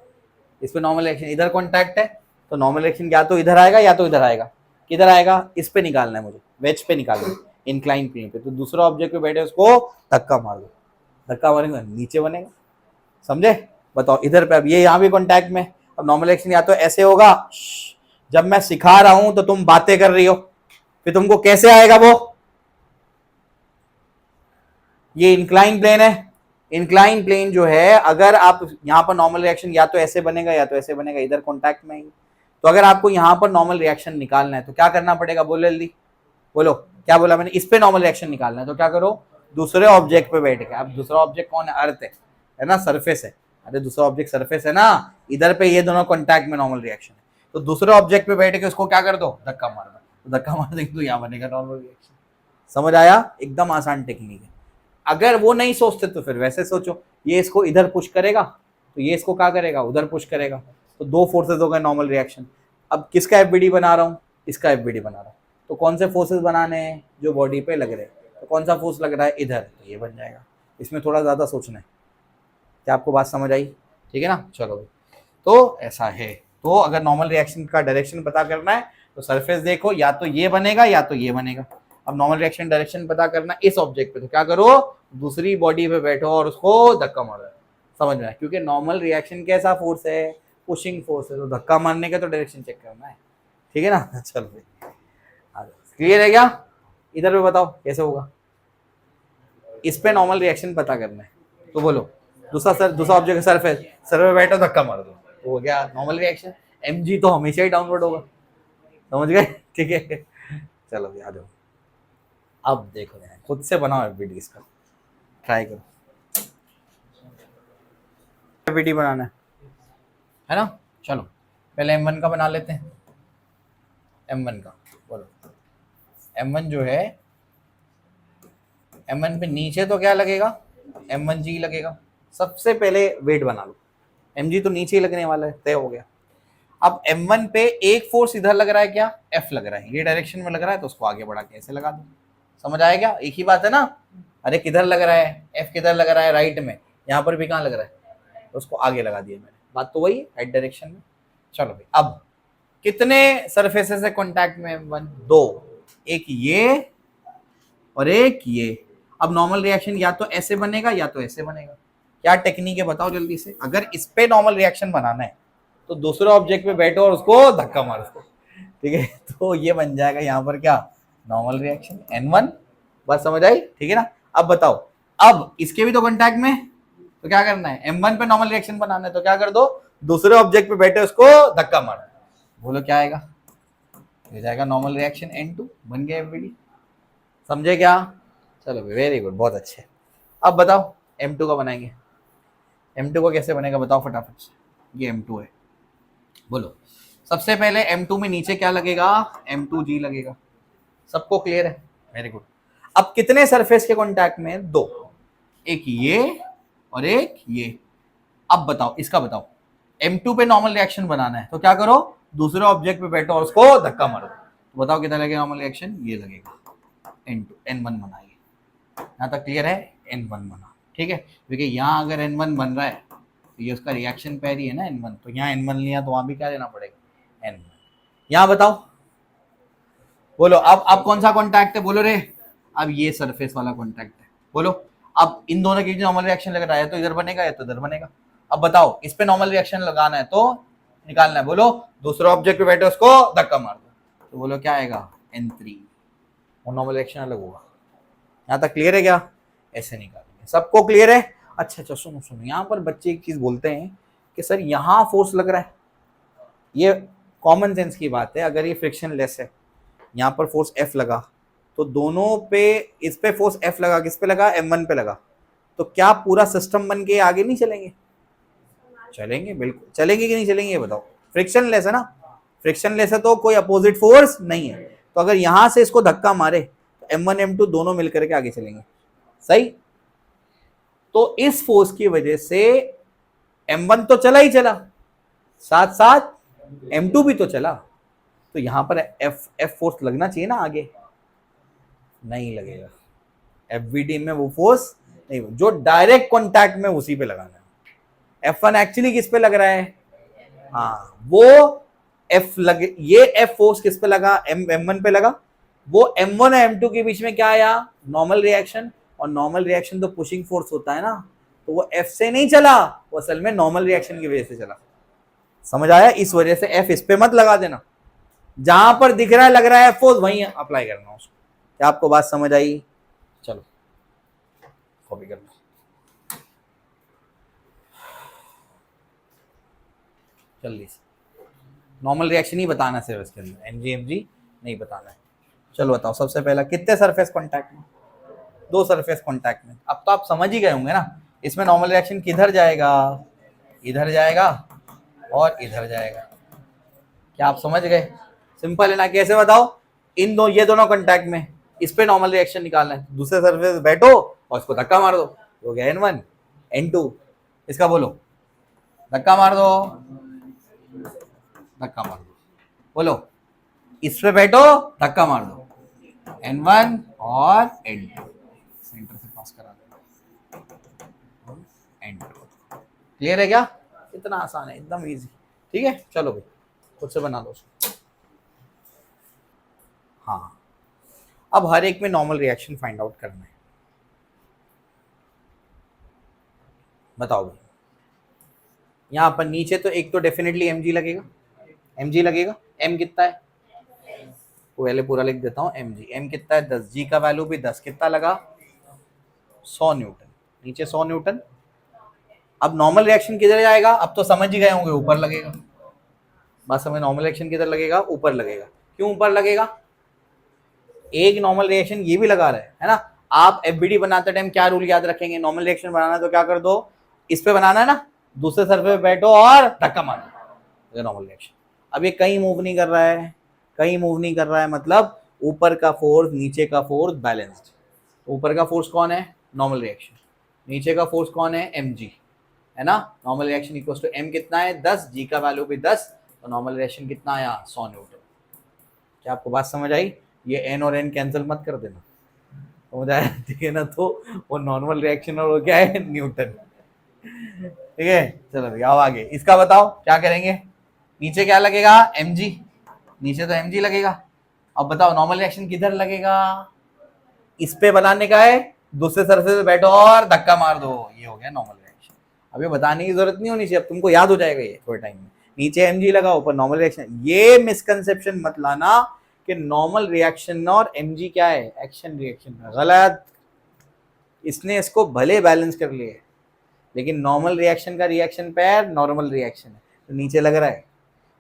इस पे नॉर्मल रिएक्शन, इधर कॉन्टैक्ट है तो नॉर्मल रिएक्शन या तो इधर आएगा या तो इधर आएगा। किधर आएगा? इस पे निकालना है मुझे, वेज पे निकालना है, इंक्लाइन प्लेन पे। तो दूसरा ऑब्जेक्ट पे बैठे उसको धक्का मार दो, धक्का मारेंगे नीचे बनेगा। समझे? बताओ इधर पे, अब ये यहाँ भी कॉन्टैक्ट में, अब नॉर्मल रिएक्शन या तो ऐसे होगा, जब मैं सिखा रहा हूं तो तुम बातें कर रही हो, फिर तुमको कैसे आएगा वो? ये इंक्लाइन प्लेन है, इंक्लाइन प्लेन जो है, अगर आप यहां पर नॉर्मल रिएक्शन या तो ऐसे बनेगा या तो ऐसे बनेगा, इधर कॉन्टैक्ट में ही। तो अगर आपको यहां पर नॉर्मल रिएक्शन निकालना है तो क्या करना पड़ेगा? बोलो जल्दी बोलो, क्या बोला मैंने? इस पे नॉर्मल रिएक्शन निकालना है तो क्या करो? दूसरे ऑब्जेक्ट पे बैठ के, अब दूसरा ऑब्जेक्ट कौन है? अर्थ है ना, सरफेस है। अरे दूसरा ऑब्जेक्ट सरफेस है ना, इधर पे ये दोनों कॉन्टैक्ट में नॉर्मल रिएक्शन है, तो दूसरे ऑब्जेक्ट पे बैठ के उसको क्या कर दो? धक्का मार दो। तो धक्का मार देंगे तो यहाँ बनेगा नॉर्मल रिएक्शन। समझ आया? एकदम आसान टेक्निक है। अगर वो नहीं सोचते तो फिर वैसे सोचो, ये इसको इधर पुश करेगा तो ये इसको क्या करेगा? उधर पुश करेगा, तो दो फोर्सेस हो गए नॉर्मल रिएक्शन। अब किसका एफबीडी बना रहा हूँ? इसका एफबीडी बना रहा हूँ। तो कौन से फोर्सेस बनाने हैं? जो बॉडी पे लग रहे हैं। तो कौन सा फोर्स लग रहा है? इधर, तो ये बन जाएगा। इसमें थोड़ा ज़्यादा सोचना है। क्या आपको बात समझ आई? ठीक है ना? चलो तो ऐसा है। तो अगर नॉर्मल रिएक्शन का डायरेक्शन पता करना है तो सरफेस देखो, या तो ये बनेगा या तो ये बनेगा। अब नॉर्मल रिएक्शन डायरेक्शन पता करना इस ऑब्जेक्ट पे, तो क्या करो? दूसरी बॉडी पे बैठो और उसको धक्का मारो। समझ में आया? क्योंकि नॉर्मल रिएक्शन कैसा फोर्स है? पुशिंग फोर्स है, तो धक्का मारने का तो डायरेक्शन चेक करना है। ठीक है ना? चलो क्लियर है क्या? इधर पे बताओ कैसे होगा। इस पे नॉर्मल रिएक्शन पता करना है तो बोलो, दूसरा ऑब्जेक्ट सरफेस पे बैठो, धक्का मार दो, तो हो गया नॉर्मल रिएक्शन। mg तो हमेशा ही डाउनवर्ड होगा। समझ गए? ठीक है, चलो आ जाओ। अब देखो यार, खुद से बनाओ एफबीडी, इसका ट्राई करो। एफबीडी बनाना है ना? चलो पहले m1 का बना लेते हैं। m1 का बोलो। m1 जो है, m1 पे नीचे तो क्या लगेगा? m1g लगेगा। सबसे पहले वेट बना लो, mg तो नीचे ही लगने वाला है, तय हो गया। अब m1 पे एक फोर्स इधर लग रहा है, क्या? f लग रहा है, ये डायरेक्शन में लग रहा है, तो उसको आगे बढ़ा के ऐसे लगा दो। समझ आया क्या? एक ही बात है ना। अरे किधर लग रहा है? f किधर लग रहा है? राइट में। यहाँ पर भी कहाँ लग रहा है? तो उसको आगे लगा दिया मैंने। बात तो वही है, राइट डायरेक्शन में। चलो भाई, अब कितने सरफेसेस है कॉन्टैक्ट में m1? दो, एक ये और एक ये। अब नॉर्मल रिएक्शन या तो ऐसे बनेगा या तो ऐसे बनेगा। क्या टेक्निक है बताओ जल्दी से। अगर इस पे नॉर्मल रिएक्शन बनाना है तो दूसरे ऑब्जेक्ट पे बैठो और उसको धक्का मारो उसको। ठीक है, तो ये बन जाएगा यहाँ पर क्या? Normal reaction n1। बस समझ आई? ठीक है ना? अब बताओ, अब इसके भी तो कॉन्टैक्ट में, तो क्या करना है? m1 पे नॉर्मल रिएक्शन बनाना है तो क्या कर दो? दूसरे ऑब्जेक्ट पे बैठे उसको धक्का मारो। बोलो क्या आएगा? हो जाएगा नॉर्मल रिएक्शन n2। बन गया एफबीडी। समझे क्या? चलो वेरी गुड, बहुत अच्छे। अब बताओ m2 का बनाएंगे। m2 का कैसे बनेगा बताओ फटाफट से। ये m2 है, बोलो। सबसे पहले m2 में नीचे क्या लगेगा? m2g लगेगा। सबको क्लियर है? Very good. अब कितने सरफेस के कॉन्टैक्ट में? दो, एक ये और एक ये। अब बताओ इसका बताओ, m2 पे नॉर्मल रिएक्शन बनाना है तो क्या करो? दूसरे ऑब्जेक्ट पे बैठो और उसको धक्का मारो। तो बताओ कितना लगेगा नॉर्मल रिएक्शन? ये लगेगा n2, n1 बनाइए। यहाँ तक क्लियर है? n1 बना, ठीक है। क्योंकि यहाँ अगर n1 बन रहा है तो ये उसका रिएक्शन पैर ही है ना n1, तो यहाँ n1 लिया तो वहां भी क्या लेना पड़ेगा? n1। यहाँ बताओ, बोलो अब कौन सा कॉन्टैक्ट है? बोलो रे। अब ये सरफेस वाला कॉन्टैक्ट है, बोलो। अब इन दोनों के नॉर्मल रिएक्शन लग रहा है, तो इधर बनेगा या तो इधर बनेगा। अब बताओ इस पे नॉर्मल रिएक्शन लगाना है तो निकालना है, बोलो। दूसरा ऑब्जेक्ट पे बैठे उसको धक्का मार दो, तो बोलो क्या आएगा? n3। और नॉर्मल रिएक्शन अलग होगा। यहाँ तक क्लियर है क्या? ऐसे निकालेंगे। सबको क्लियर है? अच्छा सुनो सुनो, यहाँ पर बच्चे एक चीज बोलते हैं कि सर यहाँ फोर्स लग रहा है। ये कॉमन सेंस की बात है। अगर ये फ्रिक्शन लेस है, यहाँ पर फोर्स F लगा, तो दोनों पे, इस पे फोर्स F लगा, किस पे लगा? m1 पे लगा, तो क्या पूरा सिस्टम बन के आगे नहीं चलेंगे? चलेंगे, बिल्कुल चलेंगे कि नहीं चलेंगे ये बताओ। फ्रिक्शन लेस है ना, फ्रिक्शन लेस है तो कोई अपोजिट फोर्स नहीं है। तो अगर यहां से इसको धक्का मारे तो m1 m2 दोनों मिलकर के आगे चलेंगे। सही? तो इस फोर्स की वजह से m1 तो चला ही चला, साथ साथ m2 भी तो चला। तो यहां पर F फोर्स लगना चाहिए ना आगे, नहीं लगेगा। एफबीडी में वो फोर्स नहीं, जो डायरेक्ट कॉन्टैक्ट में उसी पे लगाना है। F1 एक्चुअली किस पे लग रहा है? हाँ, वो F लगे, ये F फोर्स किस पे लगा? M1 पे लगा। वो M1 और M2 के बीच में क्या आया? Normal reaction. और नॉर्मल रिएक्शन तो पुशिंग फोर्स होता है ना, तो वो F से नहीं चला, वो असल में नॉर्मल रिएक्शन की वजह से चला। समझ आया? इस वजह से F इस पे मत लगा देना, जहां पर दिख रहा है लग रहा है फोर्स वहीं अप्लाई करना उसको। क्या आपको बात समझ आई? चलो कॉपी कर लो। जल्दी से नॉर्मल रिएक्शन ही बताना सिर्फ इसके अंदर, एमजी नहीं बताना है। चलो बताओ, सबसे पहला कितने सरफेस कॉन्टैक्ट में? 2 सरफेस कॉन्टैक्ट में। अब तो आप समझ ही गए होंगे ना, इसमें नॉर्मल रिएक्शन किधर जाएगा? इधर जाएगा और इधर जाएगा। क्या आप समझ गए? सिंपल है ना? कैसे बताओ? इन दो, ये दोनों कॉन्टैक्ट में, इस पे नॉर्मल रिएक्शन निकालना है। दूसरे सरफेस बैठो और इसको धक्का मार दो, हो गया N1 N2। इसका बोलो, धक्का मार दो, धक्का मार दो। बोलो, इस पे बैठो, धक्का मार दो, N1 और N2। सेंटर से पास करा दो, N2। क्लियर है क्या? इतना आसान है, एकदम इजी। ठीक है, चलो भाई खुद से बना लो उसको। हाँ, अब हर एक में नॉर्मल रिएक्शन फाइंड आउट करना है। बताओ भाई, यहां पर नीचे तो एक तो डेफिनेटली mg लगेगा, mg लगेगा। m कितना है? पहले पूरा लिख देता हूँ। mg, m कितना है? 10। g का वैल्यू भी 10, कितना लगा? 100 न्यूटन। नीचे 100 न्यूटन। अब नॉर्मल रिएक्शन किधर जाएगा? अब तो समझ ही गए होंगे, ऊपर लगेगा। बस हमें नॉर्मल रिएक्शन किधर लगेगा? ऊपर लगेगा। क्यों ऊपर लगेगा? एक नॉर्मल रिएक्शन ये भी लगा रहा है ना। आप एफबीडी बनाते टाइम क्या रूल याद रखेंगे? नॉर्मल रिएक्शन बनाना तो क्या कर दो, इस पे बनाना है ना, दूसरे सरफेस पे बैठो और धक्का मारो, नॉर्मल रिएक्शन। अब ये कहीं मूव नहीं कर रहा है, कहीं मूव नहीं कर रहा है, मतलब ऊपर का फोर्स नीचे का फोर्स बैलेंस्ड। ऊपर का फोर्स कौन है? Normal reaction. नीचे का फोर्स कौन है? mg, है ना। Normal reaction equals to m कितना है? 10। g का वैल्यू भी 10, तो नॉर्मल रिएक्शन कितना आया? 100 न्यूटन। क्या आपको बात समझ आई? ये n और n कैंसिल मत कर देना, समझ आया? ठीक है ना। तो वो नॉर्मल रिएक्शन और वो क्या है? न्यूटन। ठीक है, चलो भैया आओ आगे। इसका बताओ क्या करेंगे? नीचे क्या लगेगा? mg, नीचे तो mg लगेगा। अब बताओ नॉर्मल रिएक्शन किधर लगेगा? इस पे बनाने का है, दूसरे सरफेस पे बैठो और धक्का मार दो, ये हो गया नॉर्मल रिएक्शन। अब ये बताने की जरूरत नहीं होनी चाहिए, अब तुमको याद हो जाएगा ये थोड़े टाइम में। नीचे mg लगा, ऊपर नॉर्मल रिएक्शन। ये मिसकंसेप्शन मत लाना कि नॉर्मल रिएक्शन और mg क्या है? Action reaction. गलत। इसने इसको भले बैलेंस कर लिए, लेकिन नॉर्मल रिएक्शन का रिएक्शन पैर नॉर्मल रिएक्शन है तो नीचे लग रहा है,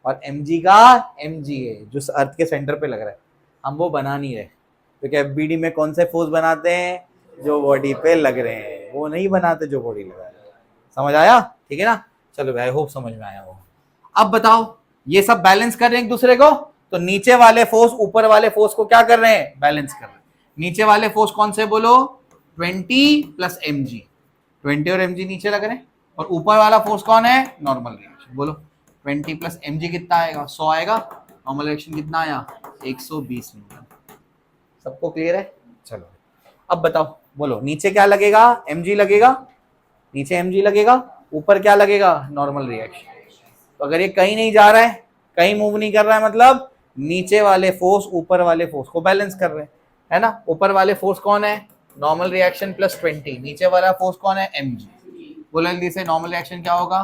और mg का mg है जो अर्थ के सेंटर पे लग रहा है। हम वो बना नहीं रहे, क्योंकि एफबीडी में कौन से फोर्स बनाते हैं? जो बॉडी पे लग रहे हैं, वो नहीं बनाते जो बॉडी लगा रहे हैं। समझ आया? ठीक है ना। चलो भाई, होप समझ में आया वो। अब बताओ, ये सब बैलेंस कर रहे हैं एक दूसरे को, तो नीचे वाले फोर्स ऊपर वाले फोर्स को क्या कर रहे हैं? बैलेंस कर रहे हैं। नीचे वाले फोर्स कौन से बोलो? 20 प्लस mg। 20 और mg नीचे लग रहे हैं, और ऊपर वाला फोर्स कौन है? Normal reaction. बोलो 20 प्लस mg कितना आएगा? 100 आएगा। नॉर्मल रिएक्शन कितना आया? 120 न्यूटन। सबको क्लियर है? चलो अब बताओ, बोलो नीचे क्या लगेगा? mg लगेगा, नीचे mg लगेगा, ऊपर क्या लगेगा? Normal reaction. तो अगर ये कहीं नहीं जा रहा है, कहीं मूव नहीं कर रहा है, मतलब नीचे वाले फोर्स ऊपर वाले फोर्स को बैलेंस कर रहे हैं, है ना। ऊपर वाले फोर्स कौन है? Normal reaction plus 20। नीचे वाला फोर्स कौन है? mg। बोलो जल्दी से, नॉर्मल रिएक्शन क्या होगा?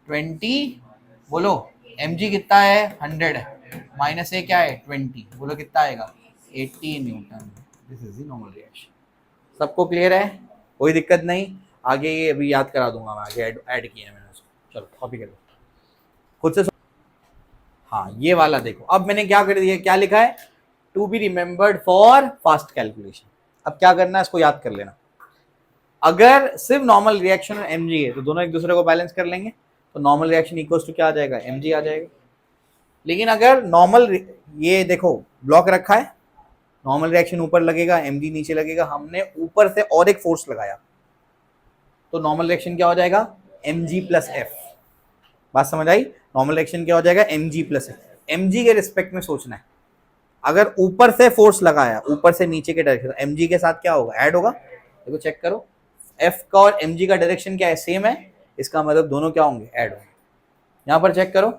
20। बोलो mg कितना है? 100 है, माइनस ए क्या है? 20। बोलो कितना आएगा? 80 Newton. This is the normal reaction. सबको क्लियर है? कोई दिक्कत नहीं? आगे ये अभी याद करा दूंगा मैं, आगे ऐड किया है मैंने उसको। चलो कॉपी कर लो खुद से। हाँ, ये वाला देखो, अब मैंने क्या कर दिया, क्या लिखा है? To be remembered for fast calculation. अब क्या करना है, इसको याद कर लेना। अगर सिर्फ नॉर्मल रिएक्शन और mg है तो दोनों एक दूसरे को बैलेंस कर लेंगे, तो नॉर्मल रिएक्शन इक्वल्स टू क्या आ जाएगा? mg आ जाएगा। लेकिन अगर नॉर्मल, ये देखो ब्लॉक रखा है, नॉर्मल रिएक्शन ऊपर लगेगा, mg नीचे लगेगा, हमने ऊपर से और एक फोर्स लगाया, तो नॉर्मल रिएक्शन क्या हो जाएगा? mg plus f। बात समझ आई? नॉर्मल रिएक्शन क्या हो जाएगा? mg plus f। mg के रिस्पेक्ट में सोचना है। अगर ऊपर से फोर्स लगाया, ऊपर से नीचे के डायरेक्शन, mg के साथ क्या होगा? ऐड होगा। देखो चेक करो, एफ का और एम का डायरेक्शन क्या है, सेम है, इसका मतलब दोनों क्या होंगे, ऐड होंगे। यहां पर चेक करो,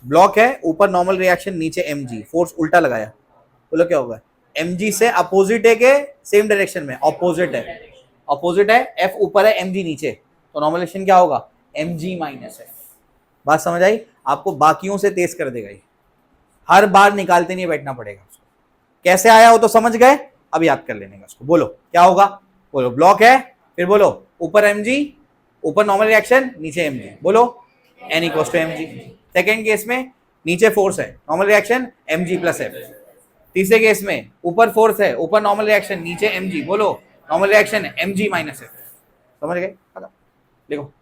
ब्लॉक है, ऊपर नॉर्मल रिएक्शन, नीचे एम फोर्स उल्टा लगाया, बोलो क्या होगा, एम से अपोजिट है के सेम डायरेक्शन में, ऑपोजिट है, ऑपोजिट है, एफ ऊपर है, एम नीचे, तो नॉर्मल रिएक्शन क्या होगा, एम माइनस एफ। बात समझ आई, आपको बाकियों से तेज कर देगा ये, हर बार निकालते नहीं बैठना पड़ेगा उसको, कैसे आया हो तो समझ गए, अब याद कर लेने का उसको। बोलो क्या होगा, बोलो ब्लॉक है, फिर बोलो ऊपर एम ऊपर नॉर्मल रिएक्शन, नीचे एम बोलो N equal to M. Second case में नीचे फोर्स है, normal reaction M plus F. तीसरे केस में ऊपर फोर्स है, ऊपर नॉर्मल रिएक्शन, नीचे एम बोलो normal reaction M minus F. समझ गए, देखो